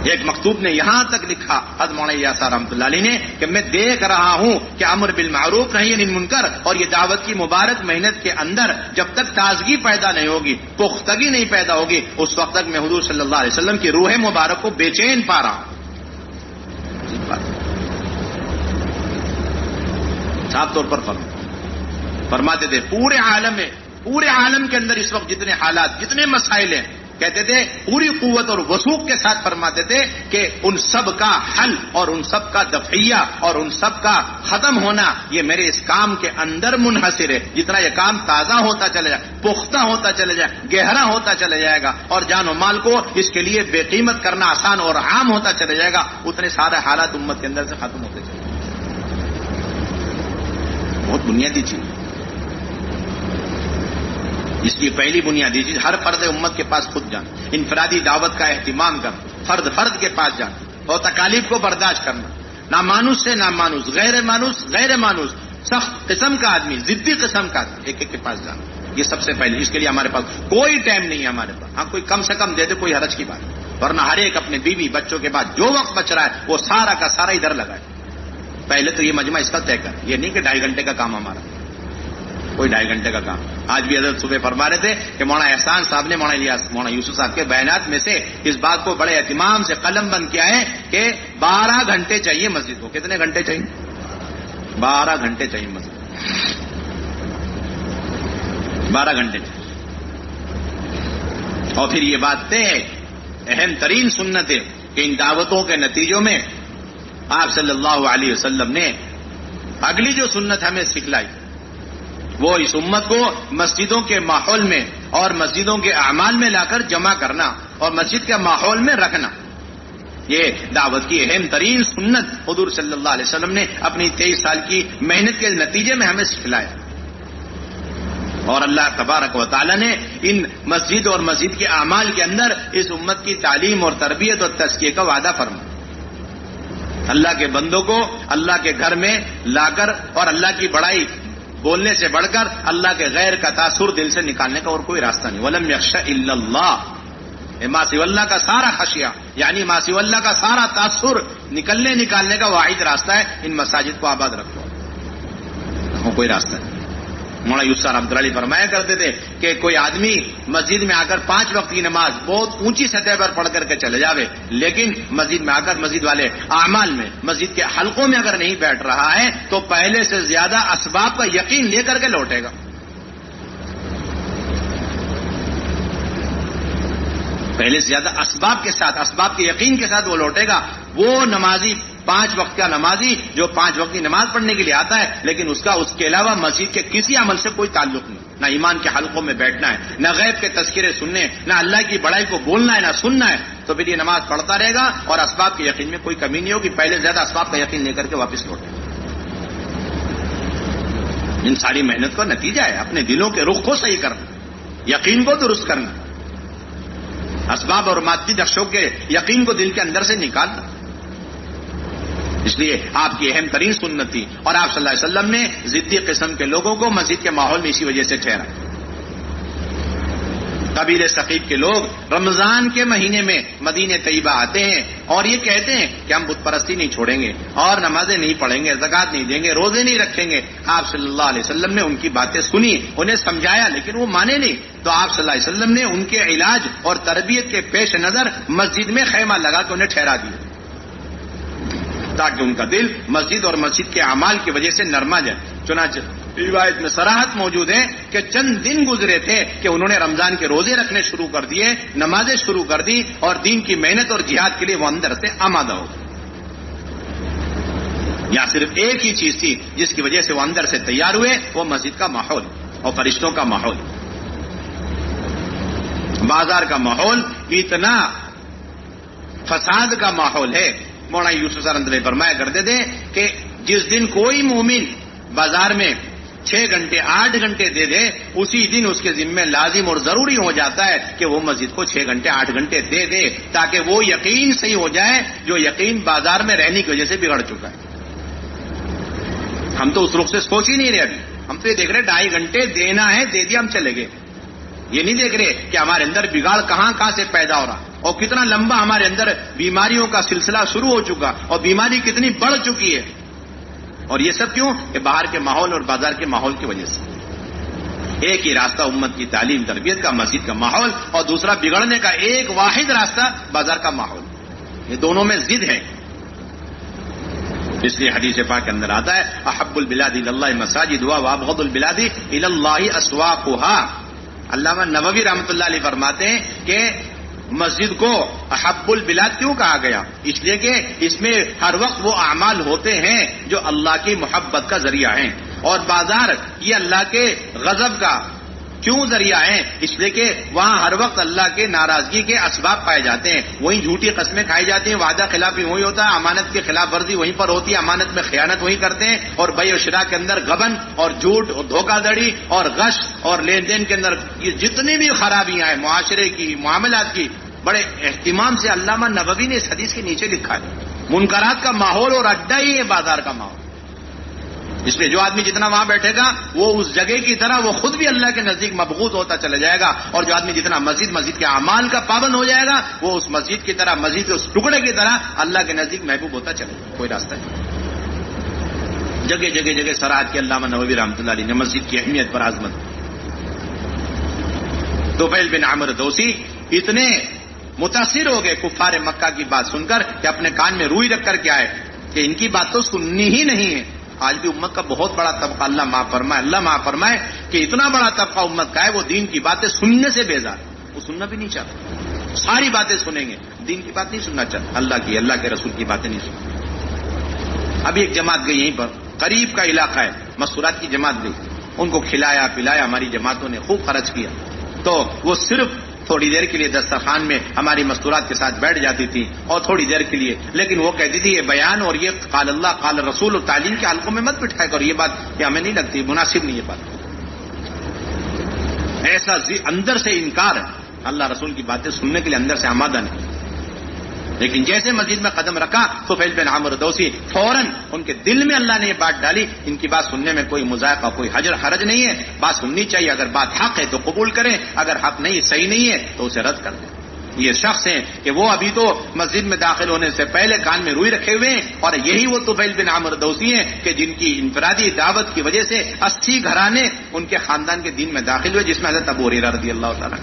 ایک مکتوب نے یہاں تک لکھا حضرت مولانا الیاس صاحب رحمۃ اللہ علیہ نے کہ میں دیکھ رہا ہوں کہ امر بالمعروف نہی عن المنکر اور یہ دعوت کی مبارک محنت کے اندر جب تک تازگی پیدا نہیں ہوگی, پختگی نہیں پیدا ہوگی, اس وقت تک میں حضور صلی اللہ علیہ وسلم کی روح مبارک کو بے چین پا رہا ہوں. صاف طور پر فرماتے تھے پورے عالم کے اندر اس وقت جتنے حالات, جتنے مسائل ہیں, کہتے تھے پوری قوت اور وثوق کے ساتھ فرماتے تھے کہ ان سب کا حل اور ان سب کا دفعیہ اور ان سب کا ختم ہونا یہ میرے اس کام کے اندر منحصر ہے. جتنا یہ کام تازہ ہوتا چلے جائے, پختہ ہوتا چلے جائے, گہرا ہوتا چلے جائے گا اور جان و مال کو اس کے لیے بے قیمت کرنا آسان اور عام ہوتا چلے جائے گا, اتنے سارے حالات امت کے اندر سے ختم ہوتے چلے جائیں. بہت بنیادی چیز. اس کی پہلی بنیادی چیز ہر فرد امت کے پاس خود جانا، انفرادی دعوت کا اہتمام کرنا، فرد کے پاس جانا اور تکالیف کو برداشت کرنا، نامانوس سے نامانوس، غیر مانوس، سخت قسم کا آدمی، ضدی قسم کا آدمی، ایک کے پاس جانا، یہ سب سے پہلے. اس کے لیے ہمارے پاس کوئی ٹائم نہیں ہے ہمارے پاس. ہاں کوئی کم سے کم دے دے، کوئی حرج کی بات، ورنہ ہر ایک اپنے بیوی بچوں کے بعد جو وقت بچ رہا ہے وہ سارا کا سارا ادھر لگائے. پہلے تو یہ مجمع اس کا طے کر، یہ نہیں کہ 2.5 گھنٹے کا کام ہمارا، کوئی 2.5 گھنٹے کا کام. آج بھی حضرت صبح فرما رہے تھے کہ مولانا احسان صاحب نے مولانا یوسف صاحب کے بیانات میں سے اس بات کو بڑے اہتمام سے قلم بند کیا ہے کہ 12 گھنٹے چاہیے مسجد کو. کتنے گھنٹے چاہیے؟ 12 گھنٹے چاہیے مسجد، 12 گھنٹے چاہیے. اور پھر یہ بات طے ہے، اہم ترین سنت ہے کہ ان دعوتوں کے نتیجوں میں آپ صلی اللہ علیہ وسلم نے اگلی جو سنت ہمیں سکھلائی وہ اس امت کو مسجدوں کے ماحول میں اور مسجدوں کے اعمال میں لا کر جمع کرنا اور مسجد کے ماحول میں رکھنا. یہ دعوت کی اہم ترین سنت حضور صلی اللہ علیہ وسلم نے اپنی 23 سال کی محنت کے نتیجے میں ہمیں سکھلایا. اور اللہ تبارک و تعالی نے ان مسجد اور مسجد کے اعمال کے اندر اس امت کی تعلیم اور تربیت اور تزکیے کا وعدہ فرمایا. اللہ کے بندوں کو اللہ کے گھر میں لا کر اور اللہ کی بڑائی بولنے سے بڑھ کر اللہ کے غیر کا تاثر دل سے نکالنے کا اور کوئی راستہ نہیں. وَلَمْ يَخْشَ إِلَّا اللَّهِ، ما سوى اللہ کا سارا خشیہ یعنی ما سوى اللہ کا سارا تاثر نکالنے کا واحد راستہ ہے ان مساجد کو آباد رکھو، کوئی راستہ نہیں. مولانا یوسف صاحب رحمۃ اللہ علیہ فرمایا کرتے تھے کہ کوئی آدمی مسجد میں آ کر 5 وقت کی نماز بہت اونچی سطح پر پڑھ کر کے چلے جاوے، لیکن مسجد میں آ کر مسجد والے اعمال میں مسجد کے حلقوں میں اگر نہیں بیٹھ رہا ہے تو پہلے سے زیادہ اسباب کا یقین لے کر کے لوٹے گا. پہلے سے زیادہ اسباب کے ساتھ، اسباب کے یقین کے ساتھ وہ لوٹے گا. وہ نمازی 5 وقت کا نمازی جو 5 وقت کی نماز پڑھنے کے لیے آتا ہے لیکن اس کے علاوہ مسجد کے کسی عمل سے کوئی تعلق نہیں، نہ ایمان کے حلقوں میں بیٹھنا ہے، نہ غیب کے تذکرے سننے، نہ اللہ کی بڑائی کو بولنا ہے، نہ سننا ہے، تو پھر یہ نماز پڑھتا رہے گا اور اسباب کے یقین میں کوئی کمی نہیں ہوگی. پہلے زیادہ اسباب کا یقین لے کر کے واپس لوٹے گا. ان ساری محنت کا نتیجہ ہے اپنے دلوں کے رخ کو صحیح کرنا، یقین کو درست کرنا، اسباب اور مادی نقشوں کے یقین کو دل کے اندر سے نکالنا. اس لیے آپ کی اہم ترین سنت تھی اور آپ صلی اللہ علیہ وسلم نے ضدی قسم کے لوگوں کو مسجد کے ماحول میں اسی وجہ سے ٹھہرا. قبیلہ ثقیف کے لوگ رمضان کے مہینے میں مدینہ طیبہ آتے ہیں اور یہ کہتے ہیں کہ ہم بت پرستی نہیں چھوڑیں گے اور نمازیں نہیں پڑھیں گے، زکوٰۃ نہیں دیں گے، روزے نہیں رکھیں گے. آپ صلی اللہ علیہ وسلم نے ان کی باتیں سنی، انہیں سمجھایا، لیکن وہ مانے نہیں. تو آپ صلی اللہ علیہ وسلم نے ان کے علاج اور تربیت کے پیش نظر مسجد میں خیمہ لگا کے انہیں ٹھہرا دیا تاکہ ان کا دل مسجد اور مسجد کے اعمال کی وجہ سے نرما جائے. چنانچہ روایت میں صراحت موجود ہے کہ چند دن گزرے تھے کہ انہوں نے رمضان کے روزے رکھنے شروع کر دیے، نمازیں شروع کر دی اور دین کی محنت اور جہاد کے لیے وہ اندر سے آمادہ ہو گئے. یہاں صرف ایک ہی چیز تھی جس کی وجہ سے وہ اندر سے تیار ہوئے، وہ مسجد کا ماحول اور فرشتوں کا ماحول. بازار کا ماحول اتنا فساد کا ماحول ہے. مولانا یوسف صاحب نے فرمایا کرتے تھے کہ جس دن کوئی مومن بازار میں 6 گھنٹے 8 گھنٹے دے دے، اسی دن اس کے ذمہ لازم اور ضروری ہو جاتا ہے کہ وہ مسجد کو 6 گھنٹے 8 گھنٹے دے دے تاکہ وہ یقین صحیح ہو جائے جو یقین بازار میں رہنے کی وجہ سے بگڑ چکا ہے. ہم تو اس رخ سے سوچ ہی نہیں رہے. ابھی ہم تو یہ دیکھ رہے 2.5 گھنٹے دینا ہے، دے دیا، ہم چلے گئے. یہ نہیں دیکھ رہے کہ ہمارے اندر بگاڑ کہاں سے پیدا ہو رہا اور کتنا لمبا ہمارے اندر بیماریوں کا سلسلہ شروع ہو چکا اور بیماری کتنی بڑھ چکی ہے. اور یہ سب کیوں؟ کہ باہر کے ماحول اور بازار کے ماحول کی وجہ سے. ایک ہی راستہ امت کی تعلیم تربیت کا، مسجد کا ماحول، اور دوسرا بگڑنے کا ایک واحد راستہ بازار کا ماحول. یہ دونوں میں ضد ہے. اس لیے حدیث پاک کے اندر آتا ہے احب البلاد الی اللہ مساجدها وابغض البلاد الی اللہ اسواقها. علامہ نووی رحمۃ اللہ علیہ فرماتے ہیں کہ مسجد کو احب البلاد کیوں کہا گیا؟ اس لیے کہ اس میں ہر وقت وہ اعمال ہوتے ہیں جو اللہ کی محبت کا ذریعہ ہیں، اور بازار یہ اللہ کے غضب کا کیوں ذریعہ ہیں؟ اس لیے کہ وہاں ہر وقت اللہ کے ناراضگی کے اسباب پائے جاتے ہیں، وہیں جھوٹی قسمیں کھائی جاتی ہیں، وعدہ خلافی وہی ہوتا ہے، امانت کی خلاف ورزی وہیں پر ہوتی ہے، امانت میں خیانت وہی کرتے ہیں، اور بیع و شراء کے اندر غبن اور جھوٹ اور دھوکہ دڑی اور غش اور لین دین کے اندر یہ جتنی بھی خرابیاں ہیں معاشرے کی، معاملات کی، بڑے اہتمام سے علامہ نووی نے اس حدیث کے نیچے لکھا ہے، منکرات کا ماحول اور اڈا ہی ہے بازار کا ماحول، اس لیے جو آدمی جتنا وہاں بیٹھے گا وہ اس جگہ کی طرح وہ خود بھی اللہ کے نزدیک مبغوض ہوتا چلا جائے گا، اور جو آدمی جتنا مسجد کے اعمال کا پابند ہو جائے گا وہ اس مسجد کی طرح، مسجد کے اس ٹکڑے کی طرح اللہ کے نزدیک محبوب ہوتا چلے گا، کوئی راستہ نہیں۔ جگہ جگہ جگہ سراحت کی علامہ نووی رحمۃ اللہ علیہ نے مسجد کی اہمیت پر عظمت۔ طفیل بن عمرو دوسی اتنے متاثر ہو گئے کفار مکہ کی بات سن کر کہ اپنے کان میں روئی رکھ کر کے آئے کہ ان کی بات تو سننی ہی نہیں ہے۔ آج بھی امت کا بہت بڑا طبقہ، اللہ معاف فرمائے کہ اتنا بڑا طبقہ امت کا ہے وہ دین کی باتیں سننے سے بیزار، وہ سننا بھی نہیں چاہتا، ساری باتیں سنیں گے، دین کی بات نہیں سننا چاہتا، اللہ کے رسول کی باتیں نہیں سننا۔ ابھی ایک جماعت گئی یہیں پر، قریب کا علاقہ ہے، مستورات کی جماعت گئی، ان کو کھلایا پلایا ہماری جماعتوں نے، خوب خرچ کیا، تو وہ صرف تھوڑی دیر کے لیے دسترخوان میں ہماری مستورات کے ساتھ بیٹھ جاتی تھی، اور تھوڑی دیر کے لیے، لیکن وہ کہتی تھی یہ بیان اور یہ قال اللہ قال رسول اور تعلیم کے حلقوں میں مت بٹھایا کرو، یہ بات یہ ہمیں نہیں لگتی، مناسب نہیں یہ بات۔ ایسا اندر سے انکار ہے، اللہ رسول کی باتیں سننے کے لیے اندر سے آمادہ نہیں۔ لیکن جیسے مسجد میں قدم رکھا طفیل بن عمرو دوسی فوراً ان کے دل میں اللہ نے یہ بات ڈالی، ان کی بات سننے میں کوئی مذائقہ کوئی حرج نہیں ہے، بات سننی چاہیے، اگر بات حق ہے تو قبول کریں، اگر حق نہیں صحیح نہیں ہے تو اسے رد کر دیں۔ یہ شخص ہیں کہ وہ ابھی تو مسجد میں داخل ہونے سے پہلے کان میں روئی رکھے ہوئے ہیں، اور یہی وہ طفیل بن عمرو دوسی ہیں کہ جن کی انفرادی دعوت کی وجہ سے 80 گھرانے ان کے خاندان کے دین میں داخل ہوئے، جس میں حضرت ابو ہریرہ رضی اللہ تعالیٰ۔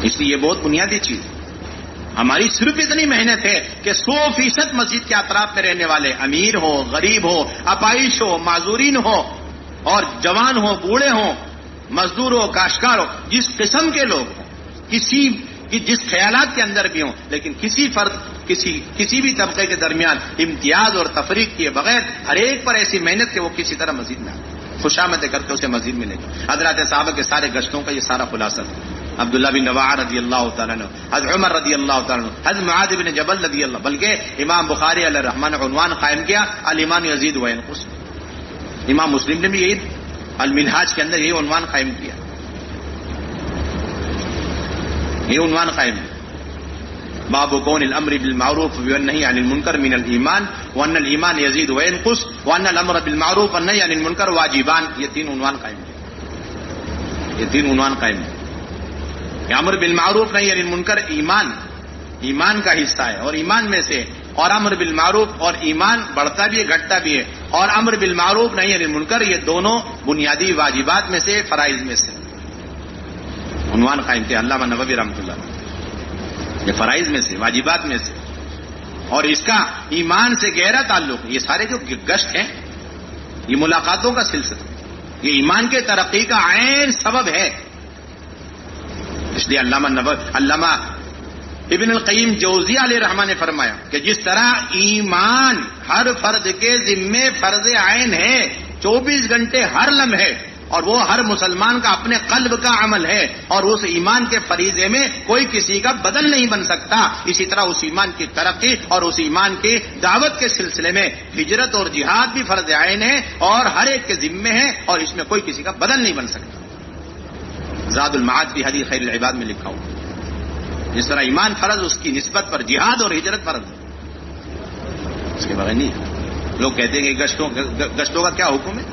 اس لیے یہ بہت بنیادی چیز ہے۔ ہماری صرف اتنی محنت ہے کہ 100% مسجد کے اطراف میں رہنے والے، امیر ہو غریب ہو، اپائش ہو معذورین ہو، اور جوان ہو بوڑھے ہوں، مزدور ہو کاشتکار ہو، جس قسم کے لوگ ہوں، جس خیالات کے اندر بھی ہوں، لیکن کسی فرد کسی بھی طبقے کے درمیان امتیاز اور تفریق کیے بغیر ہر ایک پر ایسی محنت کہ وہ کسی طرح مسجد میں خوشامدیں کر کے اسے مسجد میں لے جائے۔ حضرات صحابہ کے سارے گشتوں کا یہ سارا خلاصہ ہے۔ عبداللہ بن رواحہ رضی اللہ تعالیٰ عنہ، حضرت عمر رضی اللہ تعالیٰ عنہ، حضرت معاذ بن جبل رضی اللہ، بلکہ امام بخاری علیہ الرحمٰن نے عنوان قائم کیا الایمان یزید و ینقص۔ امام مسلم نے بھی یہی المنہاج کے اندر یہ عنوان قائم کیا، یہ عنوان قائم ہے، باب کون الامر بالمعروف والنہی عن المنکر من الایمان وان الایمان یزید و ینقص وان الامر بالمعروف والنہی عن المنکر واجبان۔ یہ تین عنوان قائم ہے، یہ تین عنوان قائم ہے۔ امر بالمعروف نہی عن المنکر ایمان کا حصہ ہے، اور ایمان میں سے، اور امر بالمعروف، اور ایمان بڑھتا بھی ہے گھٹتا بھی ہے، اور امر بالمعروف نہی عن المنکر، یہ دونوں بنیادی واجبات میں سے، فرائض میں سے عنوان قائم کیا علامہ نووی رحمۃ اللہ علیہ، یہ فرائض میں سے واجبات میں سے، اور اس کا ایمان سے گہرا تعلق۔ یہ سارے جو گشت ہیں یہ ملاقاتوں کا سلسلہ، یہ ایمان کے ترقی کا عین سبب ہے۔ اس لیے علامہ ابن القیم جوزیہ علیہ رحمہ نے فرمایا کہ جس طرح ایمان ہر فرد کے ذمے فرض عین ہے، 24 گھنٹے ہر لمحے، اور وہ ہر مسلمان کا اپنے قلب کا عمل ہے، اور اس ایمان کے فریضے میں کوئی کسی کا بدل نہیں بن سکتا، اسی طرح اس ایمان کی ترقی اور اس ایمان کی دعوت کے سلسلے میں ہجرت اور جہاد بھی فرض عین ہے، اور ہر ایک کے ذمے ہے، اور اس میں کوئی کسی کا بدل نہیں بن سکتا۔ زاد المعاد فی حدیث خیر العباد میں لکھا ہوا، جس طرح ایمان فرض، اس کی نسبت پر جہاد اور ہجرت فرض، اس کے بغیر نہیں ہے۔ لوگ کہتے ہیں کہ گشتوں کا کیا حکم ہے؟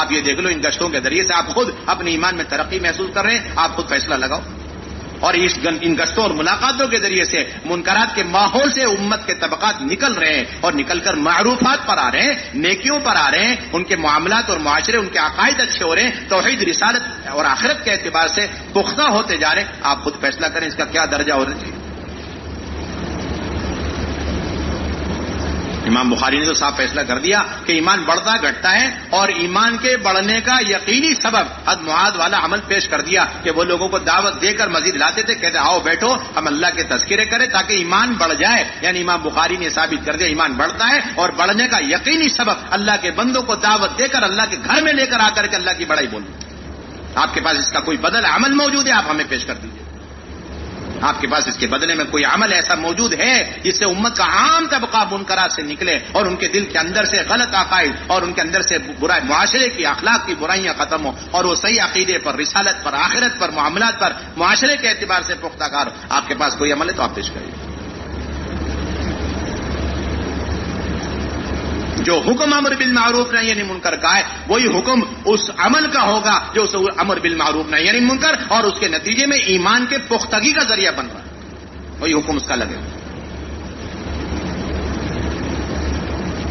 آپ یہ دیکھ لو، ان گشتوں کے ذریعے سے آپ خود اپنے ایمان میں ترقی محسوس کر رہے ہیں، آپ خود فیصلہ لگاؤ، اور ان گشتوں اور ملاقاتوں کے ذریعے سے منکرات کے ماحول سے امت کے طبقات نکل رہے ہیں، اور نکل کر معروفات پر آ رہے ہیں، نیکیوں پر آ رہے ہیں، ان کے معاملات اور معاشرے، ان کے عقائد اچھے ہو رہے ہیں، توحید رسالت اور آخرت کے اعتبار سے پختہ ہوتے جا رہے ہیں۔ آپ خود فیصلہ کریں اس کا کیا درجہ ہونا چاہیے۔ امام بخاری نے تو صاف فیصلہ کر دیا کہ ایمان بڑھتا گھٹتا ہے، اور ایمان کے بڑھنے کا یقینی سبب حد معاد والا عمل پیش کر دیا کہ وہ لوگوں کو دعوت دے کر مزید لاتے تھے، کہتے آؤ بیٹھو ہم اللہ کے تذکرے کریں تاکہ ایمان بڑھ جائے. یعنی امام بخاری نے ثابت کر دیا ایمان بڑھتا ہے، اور بڑھنے کا یقینی سبب اللہ کے بندوں کو دعوت دے کر اللہ کے گھر میں لے کر آ کر کے اللہ کی بڑائی بولنا. آپ کے پاس اس کا کوئی بدل عمل موجود ہے، آپ ہمیں پیش کر دیجیے. آپ کے پاس اس کے بدلے میں کوئی عمل ایسا موجود ہے جس سے امت کا عام طبقہ منکرات سے نکلے اور ان کے دل کے اندر سے غلط عقائد اور ان کے اندر سے برائی، معاشرے کی اخلاق کی برائیاں ختم ہو اور وہ صحیح عقیدے پر، رسالت پر، آخرت پر، معاملات پر، معاشرے کے اعتبار سے پختہ کار. آپ کے پاس کوئی عمل ہے تو آپ پیش کریے. جو حکم امر بالمعروف نہی عن منکر کا ہے وہی حکم اس عمل کا ہوگا جو اس امر بالمعروف نہی عن منکر اور اس کے نتیجے میں ایمان کے پختگی کا ذریعہ بن رہا ہے، وہی حکم اس کا لگے.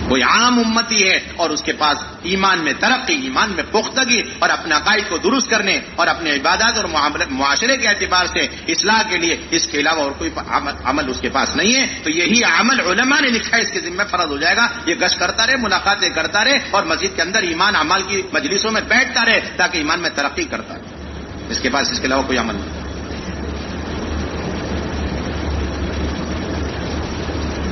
کوئی عام امتی ہے اور اس کے پاس ایمان میں ترقی، ایمان میں پختگی اور اپنے عقائد کو درست کرنے اور اپنے عبادات اور معاشرے کے اعتبار سے اصلاح کے لیے اس کے علاوہ اور کوئی عمل اس کے پاس نہیں ہے، تو یہی عمل علماء نے لکھا ہے اس کے ذمہ فرض ہو جائے گا. یہ گشت کرتا رہے، ملاقاتیں کرتا رہے اور مسجد کے اندر ایمان اعمال کی مجلسوں میں بیٹھتا رہے تاکہ ایمان میں ترقی کرتا رہے. اس کے پاس اس کے علاوہ کوئی عمل نہیں.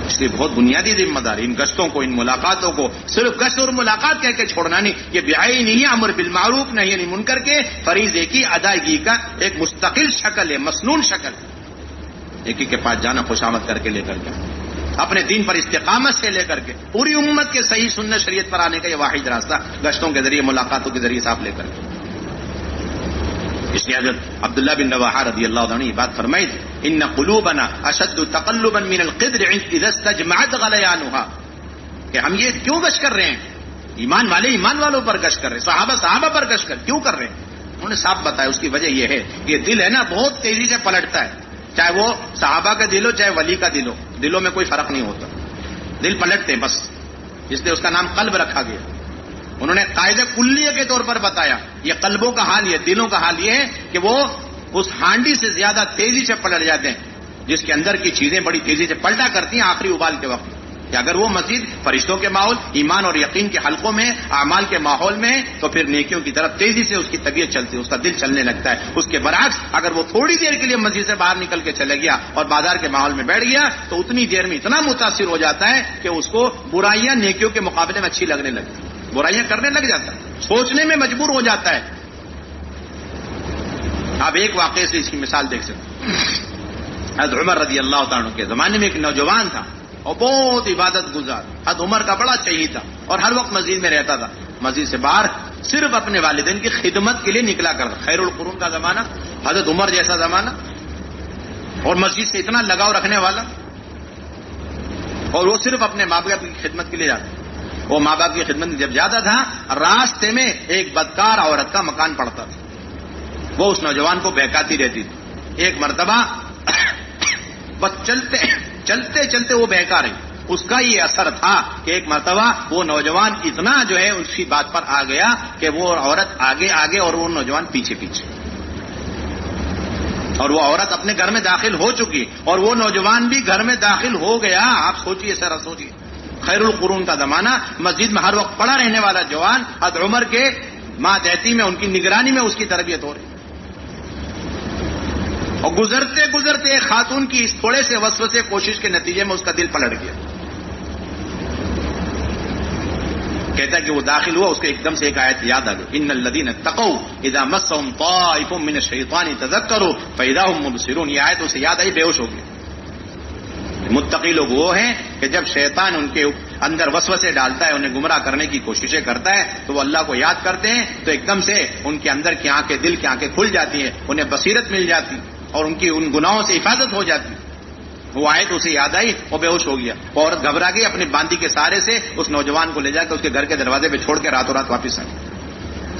اس لیے بہت بنیادی ذمہ داری ان گشتوں کو، ان ملاقاتوں کو صرف گشت اور ملاقات کہہ کے چھوڑنا نہیں. یہ بعین ہی امر بالمعروف نہی عن منکر کے فریضے کی ادائیگی کا ایک مستقل شکل ہے، مسنون شکل. ایک کے پاس جانا، خوشامد کر کے لے کر کے، اپنے دین پر استقامت سے لے کر کے پوری امت کے صحیح سنت شریعت پر آنے کا یہ واحد راستہ گشتوں کے ذریعے، ملاقاتوں کے ذریعے صاحب لے کر کے. اس لیے حضرت عبداللہ بن رواحہ رضی اللہ عنہ نے یہ بات فرمائی تھی، ان قلوبنا اشد تقلبا من القدر اذا استجمعت غلیانها، کہ ہم یہ کیوں گشت کر رہے ہیں؟ ایمان والے ایمان والوں پر گشت کر رہے ہیں، صحابہ پر گشت کیوں کر رہے ہیں؟ انہوں نے صاف بتایا اس کی وجہ یہ ہے کہ یہ دل ہے نا بہت تیزی سے پلٹتا ہے، چاہے وہ صحابہ کا دل ہو چاہے ولی کا دل ہو، دلوں میں کوئی فرق نہیں ہوتا، دل پلٹتے ہیں بس، اس لیے اس کا نام قلب رکھا گیا. انہوں نے قاعدہ کلیہ کے طور پر بتایا یہ قلبوں کا حال، یہ دلوں کا حال یہ ہے کہ وہ اس ہانڈی سے زیادہ تیزی سے پلٹ جاتے ہیں جس کے اندر کی چیزیں بڑی تیزی سے پلٹا کرتی ہیں آخری ابال کے وقت. کہ اگر وہ مزید فرشتوں کے ماحول، ایمان اور یقین کے حلقوں میں، اعمال کے ماحول میں، تو پھر نیکیوں کی طرف تیزی سے اس کی طبیعت چلتی ہے، اس کا دل چلنے لگتا ہے. اس کے برعکس اگر وہ تھوڑی دیر کے لیے مسجد سے باہر نکل کے چلے گیا اور بازار کے ماحول میں بیٹھ گیا تو اتنی دیر میں اتنا متاثر ہو جاتا ہے کہ اس کو برائیاں نیکیوں کے مقابلے میں اچھی لگنے لگتی، برائیاں کرنے لگ جاتا ہے، سوچنے میں مجبور ہو جاتا ہے. آپ ایک واقعے سے اس کی مثال دیکھ سکتے ہیں. حضرت عمر رضی اللہ تعالیٰ عنہ کے زمانے میں ایک نوجوان تھا اور بہت عبادت گزار، حضرت عمر کا بڑا چہی تھا اور ہر وقت مسجد میں رہتا تھا. مسجد سے باہر صرف اپنے والدین کی خدمت کے لیے نکلا کرتا. خیر القرون کا زمانہ، حضرت عمر جیسا زمانہ، اور مسجد سے اتنا لگاؤ رکھنے والا، اور وہ صرف اپنے ماں باپ کی خدمت کے لیے جاتا. وہ ماں باپ کی خدمت جب جاتا تھا راستے میں ایک بدکار عورت کا مکان پڑتا تھا، وہ اس نوجوان کو بہکاتی رہتی تھی. ایک مرتبہ بس چلتے چلتے وہ بہکا رہی. اس کا یہ اثر تھا کہ ایک مرتبہ وہ نوجوان اتنا جو ہے اس کی بات پر آ گیا کہ وہ عورت آگے آگے اور وہ نوجوان پیچھے پیچھے، اور وہ عورت اپنے گھر میں داخل ہو چکی اور وہ نوجوان بھی گھر میں داخل ہو گیا. آپ سوچئے سر، سوچئے خیر القرون کا زمانہ، مسجد میں ہر وقت پڑا رہنے والا جوان حضرت عمر کے ماتحتی میں، ان کی نگرانی میں اس کی تربیت ہو رہی. اور گزرتے گزرتے ایک خاتون کی اس تھوڑے سے وسوسے کوشش کے نتیجے میں اس کا دل پلٹ گیا. کہتا ہے کہ وہ داخل ہوا، اس کو ایک دم سے ایک آیت یاد آ گئی، ان الذین اتقوا اذا مسهم طائف من الشیطان تذکروا فاذا هم مبصرون. یہ آیت اسے یاد آئی، بے ہوش ہو گیا. متقی لوگ وہ ہیں کہ جب شیطان ان کے اندر وسوسے ڈالتا ہے، انہیں گمراہ کرنے کی کوششیں کرتا ہے، تو وہ اللہ کو یاد کرتے ہیں تو ایک دم سے ان کے اندر کی آنکھیں، دل کی آنکھیں کھل جاتی ہیں، انہیں بصیرت مل جاتی اور ان کی ان گناہوں سے حفاظت ہو جاتی. وہ آیت اسے یاد آئی، وہ بے ہوش ہو گیا. وہ عورت گھبرا گئی، اپنی باندی کے سہارے سے اس نوجوان کو لے جا کے اس کے گھر کے دروازے پہ چھوڑ کے راتوں رات واپس آ گئی.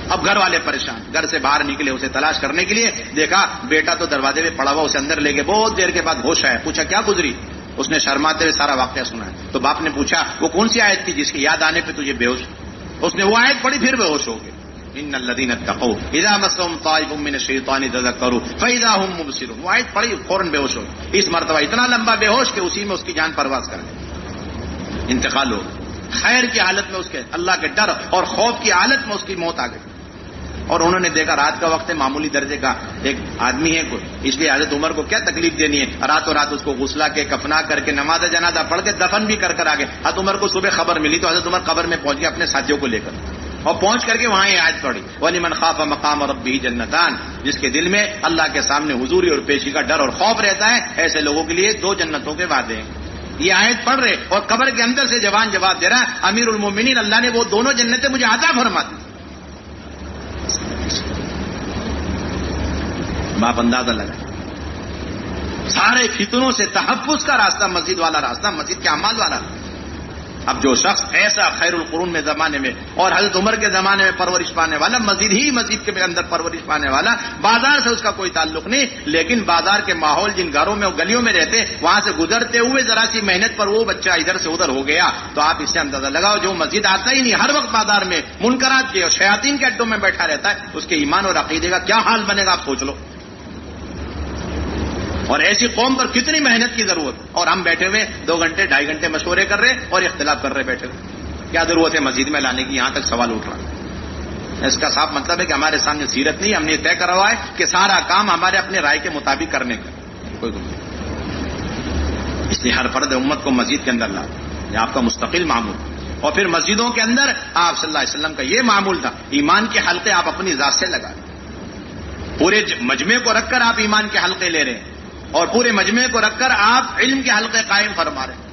اب گھر والے پریشان، گھر سے باہر نکلے اسے تلاش کرنے کے لیے. دیکھا بیٹا تو دروازے پہ پڑا ہوا، اسے اندر لے گئے. بہت دیر کے بعد ہوش آیا، پوچھا کیا گزری؟ اس نے شرماتے ہوئے سارا واقعہ سنا ہے. تو باپ نے پوچھا وہ کون سی آیت تھی جس کی یاد آنے پہ تجھے بے ہوش؟ اس نے وہ آیت پڑھی، پھر بے ہوش ہو گئے. ان الذین اتقوا اذا مسهم طائف من الشیطان تذکروا فاذا هم مبصرون. وہ آیت پڑھی، فوراً بے ہوش ہو گئے. اس مرتبہ اتنا لمبا بے ہوش کہ اسی میں اس کی جان پرواز کر گئی. انتقال ہو گیا. خیر کی حالت میں اس کے اللہ کے ڈر اور خوف کی حالت میں اس کی موت آ گئی. اور انہوں نے دیکھا رات کا وقت ہے، معمولی درجے کا ایک آدمی ہے کوئی، اس لیے حضرت عمر کو کیا تکلیف دینی ہے، راتوں رات اس کو غسلہ کے کفنا کر کے نماز جنازہ پڑھ کے دفن بھی کر آگے. حضرت عمر کو صبح خبر ملی تو حضرت عمر قبر میں پہنچ گئے اپنے ساتھیوں کو لے کر، اور پہنچ کر کے وہاں یہ آیت پڑھی وَلِمَنْ خَافَ مَقَامَ رَبِّهِ جَنَّتَانِ، جس کے دل میں اللہ کے سامنے حضوری اور پیشی کا ڈر اور خوف رہتا ہے، ایسے لوگوں کے لیے 2 جنتوں کے وعدے ہیں. یہ آیت پڑھ رہے اور قبر کے اندر سے جوان جواب دے رہا ہے امیر المومنین اللہ نے وہ دونوں جنتیں مجھے عطا فرما دی. باپ اندازہ لگا سارے فتنوں سے تحفظ کا راستہ مسجد والا راستہ، مسجد کے اعمال والا. اب جو شخص ایسا خیر القرون میں زمانے میں اور حضرت عمر کے زمانے میں پرورش پانے والا، مسجد کے اندر پرورش پانے والا، بازار سے اس کا کوئی تعلق نہیں، لیکن بازار کے ماحول جن گھروں میں گلیوں میں رہتے وہاں سے گزرتے ہوئے ذرا سی محنت پر وہ بچہ ادھر سے ادھر ہو گیا تو آپ اس سے اندازہ لگاؤ جو مسجد آتا ہی نہیں، ہر وقت بازار میں منکرات کے اور شیاطین کے اڈوں میں بیٹھا رہتا ہے، اس کے ایمان اور عقیدے کا کیا حال بنے گا آپ سوچ لو. اور ایسی قوم پر کتنی محنت کی ضرورت، اور ہم بیٹھے ہوئے 2 گھنٹے 2.5 گھنٹے مشورے کر رہے اور اختلاف کر رہے بیٹھے ہوئے. کیا ضرورت ہے مسجد میں لانے کی؟ یہاں تک سوال اٹھ رہا ہے. اس کا صاف مطلب ہے کہ ہمارے سامنے سیرت نہیں، ہم نے طے کرا ہوا ہے کہ سارا کام ہمارے اپنے رائے کے مطابق کرنے کا کوئی گم نہیں. اس لیے ہر فرد امت کو مسجد کے اندر لا، یہ آپ کا مستقل معمول. اور پھر مسجدوں کے اندر آپ صلی اللہ علیہ وسلم کا یہ معمول تھا، ایمان کے حلقے آپ اپنی ذات سے لگا، پورے مجمع کو رکھ کر آپ ایمان کے حلقے لے رہے ہیں اور پورے مجمع کو رکھ کر آپ علم کے حلقے قائم فرما رہے ہیں.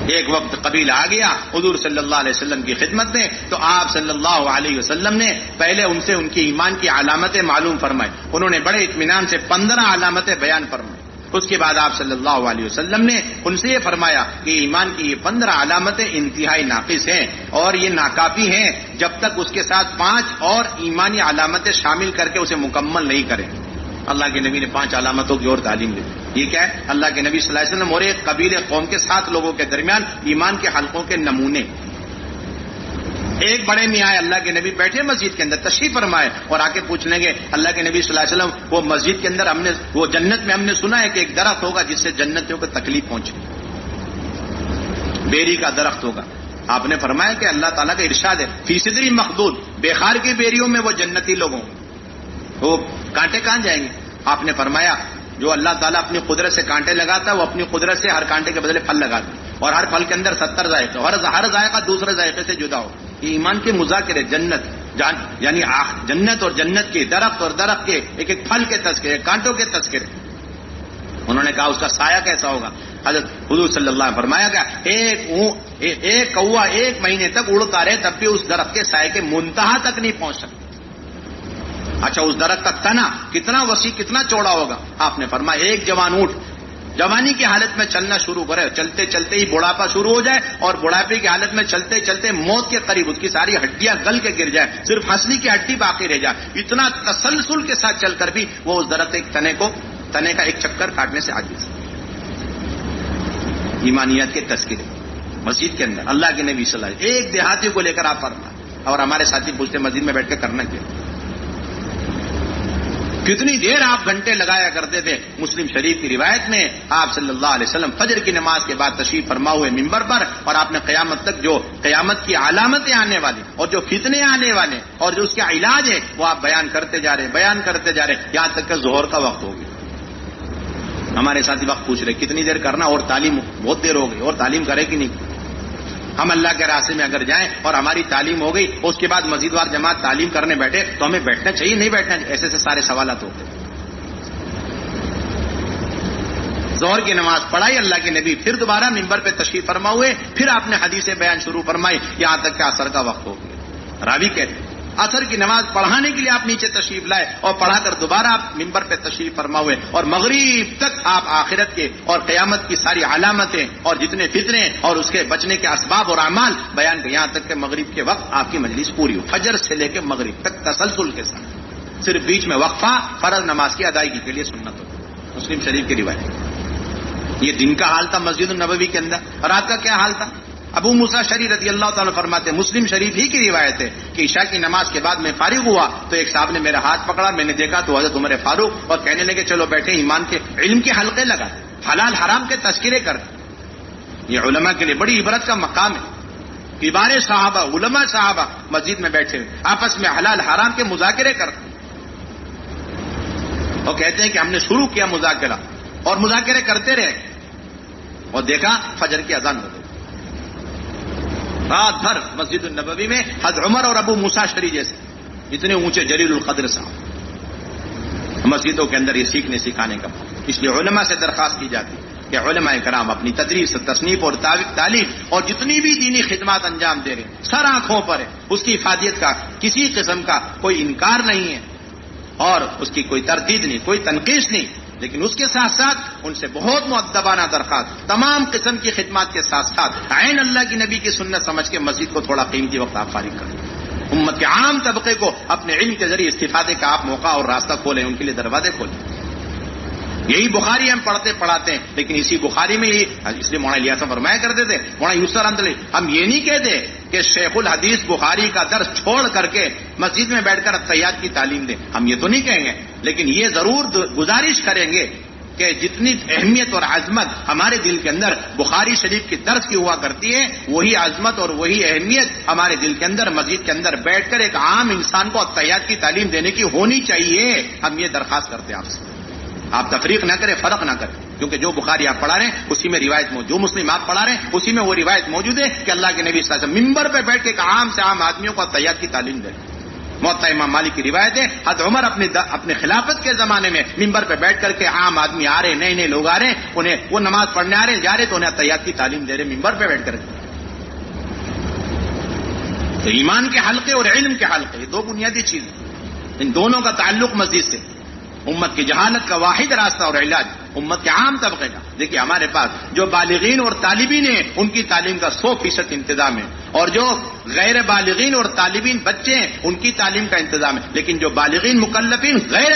ایک وقت قبیل آ گیا حضور صلی اللہ علیہ وسلم کی خدمت میں تو آپ صلی اللہ علیہ وسلم نے پہلے ان سے ان کی ایمان کی علامتیں معلوم فرمائی. انہوں نے بڑے اطمینان سے 15 علامتیں بیان فرمائی. اس کے بعد آپ صلی اللہ علیہ وسلم نے ان سے یہ فرمایا کہ ایمان کی یہ 15 علامتیں انتہائی ناقص ہیں اور یہ ناکافی ہیں جب تک اس کے ساتھ 5 اور ایمانی علامتیں شامل کر کے اسے مکمل نہیں کریں. اللہ کے نبی نے 5 علامتوں کی اور تعلیم دی. یہ کیا ہے؟ اللہ کے نبی صلی اللہ علیہ وسلم اور ایک قبیلے قوم کے 7 لوگوں کے درمیان ایمان کے حلقوں کے نمونے. ایک بڑے میاں اللہ کے نبی بیٹھے مسجد کے اندر تشریف فرمائے اور آ کے پوچھنے گے اللہ کے نبی صلی اللہ علیہ وسلم وہ مسجد کے اندر ہم نے وہ جنت میں ہم نے سنا ہے کہ ایک درخت ہوگا جس سے جنتیوں کو تکلیف پہنچے، بیری کا درخت ہوگا. آپ نے فرمایا کہ اللہ تعالیٰ کا ارشاد ہے فی صدری مخدود، بیخار کی بیریوں میں وہ جنتی لوگوں وہ کانٹے کہاں جائیں گے. آپ نے فرمایا جو اللہ تعالیٰ اپنی قدرت سے کانٹے لگاتا ہے وہ اپنی قدرت سے ہر کانٹے کے بدلے پھل لگاتا ہے اور ہر پھل کے اندر 70 ذائقے، ہر ذائقہ دوسرے ذائقے سے جدا ہو. یہ ایمان کے مذاکرے جنت یعنی جنت اور جنت کے درخت اور درخت کے ایک ایک پھل کے تذکرے، کانٹوں کے تذکرے. انہوں نے کہا اس کا سایہ کیسا ہوگا. حضرت حضور صلی اللہ علیہ وسلم فرمایا گیا ایک کوا 1 مہینے تک اڑتا رہے تب بھی اس درخت کے سائے کے منتہا تک نہیں پہنچ سکتا. اچھا اس درخت کا تنا کتنا وسیع کتنا چوڑا ہوگا. آپ نے فرمایا ایک جوان اونٹ جوانی کی حالت میں چلنا شروع کرے، چلتے چلتے ہی بڑھاپا شروع ہو جائے اور بڑھاپے کی حالت میں چلتے چلتے موت کے قریب اس کی ساری ہڈیاں گل کے گر جائے، صرف ہنسلی کی ہڈی باقی رہ جائے، اتنا تسلسل کے ساتھ چل کر بھی وہ اس درخت ایک تنے کا ایک چکر کاٹنے سے عاجز. ایمانیات کے تذکرے مسجد کے اندر اللہ کے نبی صلی اللہ علیہ وسلم ایک دیہاتی کو لے کر آپ فرمائیں. اور ہمارے ساتھی پوچھتے مسجد میں بیٹھ کے کرنا کیا، کتنی دیر آپ گھنٹے لگایا کرتے تھے. مسلم شریف کی روایت میں آپ صلی اللہ علیہ وسلم فجر کی نماز کے بعد تشریف فرما ہوئے ممبر پر اور آپ نے قیامت تک جو قیامت کی علامتیں آنے والی اور جو فتنے آنے والے اور جو اس کے علاج ہے وہ آپ بیان کرتے جا رہے یہاں تک کہ ظہر کا وقت ہو گیا. ہمارے ساتھی وقت پوچھ رہے کتنی دیر کرنا اور تعلیم بہت دیر ہو گئی اور تعلیم کرے کہ نہیں. ہم اللہ کے راستے میں اگر جائیں اور ہماری تعلیم ہو گئی اس کے بعد مزید وار جماعت تعلیم کرنے بیٹھے تو ہمیں بیٹھنا چاہیے نہیں بیٹھنا چاہیے، ایسے سارے سوالات ہوتے. ظہر کی نماز پڑھائی اللہ کے نبی پھر دوبارہ ممبر پہ تشریف فرما ہوئے، پھر آپ نے حدیث بیان شروع فرمائی یہاں تک کہ عصر کا وقت ہو گیا. راوی کہتے ہیں عصر کی نماز پڑھانے کے لیے آپ نیچے تشریف لائے اور پڑھا کر دوبارہ آپ ممبر پہ تشریف فرما ہوئے اور مغرب تک آپ آخرت کے اور قیامت کی ساری علامتیں اور جتنے فتنے اور اس کے بچنے کے اسباب اور اعمال بیان کر یہاں تک کہ مغرب کے وقت آپ کی مجلس پوری ہو. فجر سے لے کے مغرب تک تسلسل کے ساتھ، صرف بیچ میں وقفہ فرض نماز کی ادائیگی کے لیے سنت ہو. مسلم شریف کی روایت. یہ دن کا حال تھا مسجد النبوی کے اندر. رات کا کیا حال تھا؟ ابو موسیٰ شری رضی اللہ تعالیٰ فرماتے مسلم شریف ہی کی روایت ہے کہ عشاء کی نماز کے بعد میں فارغ ہوا تو ایک صاحب نے میرا ہاتھ پکڑا، میں نے دیکھا تو حضرت عمر فاروق اور کہنے لگے چلو بیٹھے ایمان کے علم کے حلقے لگاتے. حلال حرام کے تذکرے کرتے. یہ علماء کے لیے بڑی عبرت کا مقام ہے. کبار صحابہ، علماء صحابہ مسجد میں بیٹھے ہوئے آپس میں حلال حرام کے مذاکرے کرتے ہیں. اور کہتے ہیں کہ ہم نے شروع کیا مذاکرہ اور مذاکرے کرتے رہے اور دیکھا فجر کی اذان ہو گئی. رات بھر مسجد النبوی میں حضرت عمر اور ابو موسیٰ اشعری جیسے اتنے اونچے جلیل القدر صاحب مسجدوں کے اندر یہ سیکھنے سکھانے کا. اس لیے علماء سے درخواست کی جاتی ہے کہ علماء کرام اپنی تدریس، تصنیف اور تعلیم اور جتنی بھی دینی خدمات انجام دے رہے ہیں سر آنکھوں پر ہے. اس کی افادیت کا کسی قسم کا کوئی انکار نہیں ہے اور اس کی کوئی تردید نہیں، کوئی تنقیص نہیں. لیکن اس کے ساتھ ساتھ ان سے بہت مؤدبانہ درخواست، تمام قسم کی خدمات کے ساتھ ساتھ عین اللہ کی نبی کی سنت سمجھ کے مسجد کو تھوڑا قیمتی وقت آپ فارغ کریں. امت کے عام طبقے کو اپنے علم کے ذریعے استفادے کا آپ موقع اور راستہ کھولیں، ان کے لیے دروازے کھولیں. یہی بخاری ہم پڑھتے پڑھاتے ہیں، لیکن اسی بخاری میں ہی اس لیے مولانا الیاس فرمایا کرتے تھے، مولانا یوسف رحمۃ ہم یہ نہیں کہتے کہ شیخ الحدیث بخاری کا درس چھوڑ کر کے مسجد میں بیٹھ کر التحیات کی تعلیم دیں، ہم یہ تو نہیں کہیں گے. لیکن یہ ضرور گزارش کریں گے کہ جتنی اہمیت اور عظمت ہمارے دل کے اندر بخاری شریف کی درس کی ہوا کرتی ہے، وہی عظمت اور وہی اہمیت ہمارے دل کے اندر مسجد کے اندر بیٹھ کر ایک عام انسان کو التحیات کی تعلیم دینے کی ہونی چاہیے. ہم یہ درخواست کرتے ہیں آپ سے. آپ تفریق نہ کریں، فرق نہ کریں، کیونکہ جو بخاری آپ پڑھا رہے ہیں اسی میں روایت موجود، جو مسلم آپ پڑھا رہے ہیں اسی میں وہ روایت موجود ہے کہ اللہ کے نبی صلی اللہ علیہ وسلم ممبر پہ بیٹھ کے ایک عام سے عام آدمیوں کو التحیات کی تعلیم دیں. موطا امام مالک کی روایت ہے، حضرت عمر اپنے خلافت کے زمانے میں ممبر پہ بیٹھ کر کے عام آدمی آ رہے، نئے نئے لوگ آ رہے ہیں، انہیں وہ نماز پڑھنے آ رہے ہیں، جا رہے تو انہیں التحیات کی تعلیم دے رہے ممبر پہ بیٹھ کر کے. تو ایمان کے حلقے اور علم کے حلقے یہ دو بنیادی چیزیں، ان دونوں کا تعلق مسجد سے. امت کی جہالت کا واحد راستہ اور علاج امت کے عام طبقے کا. دیکھیے ہمارے پاس جو بالغین اور طالبین ہیں ان کی تعلیم کا 100% انتظام ہے، اور جو غیر بالغین اور طالبین بچے ہیں ان کی تعلیم کا انتظام ہے. لیکن جو بالغین مکلفین غیر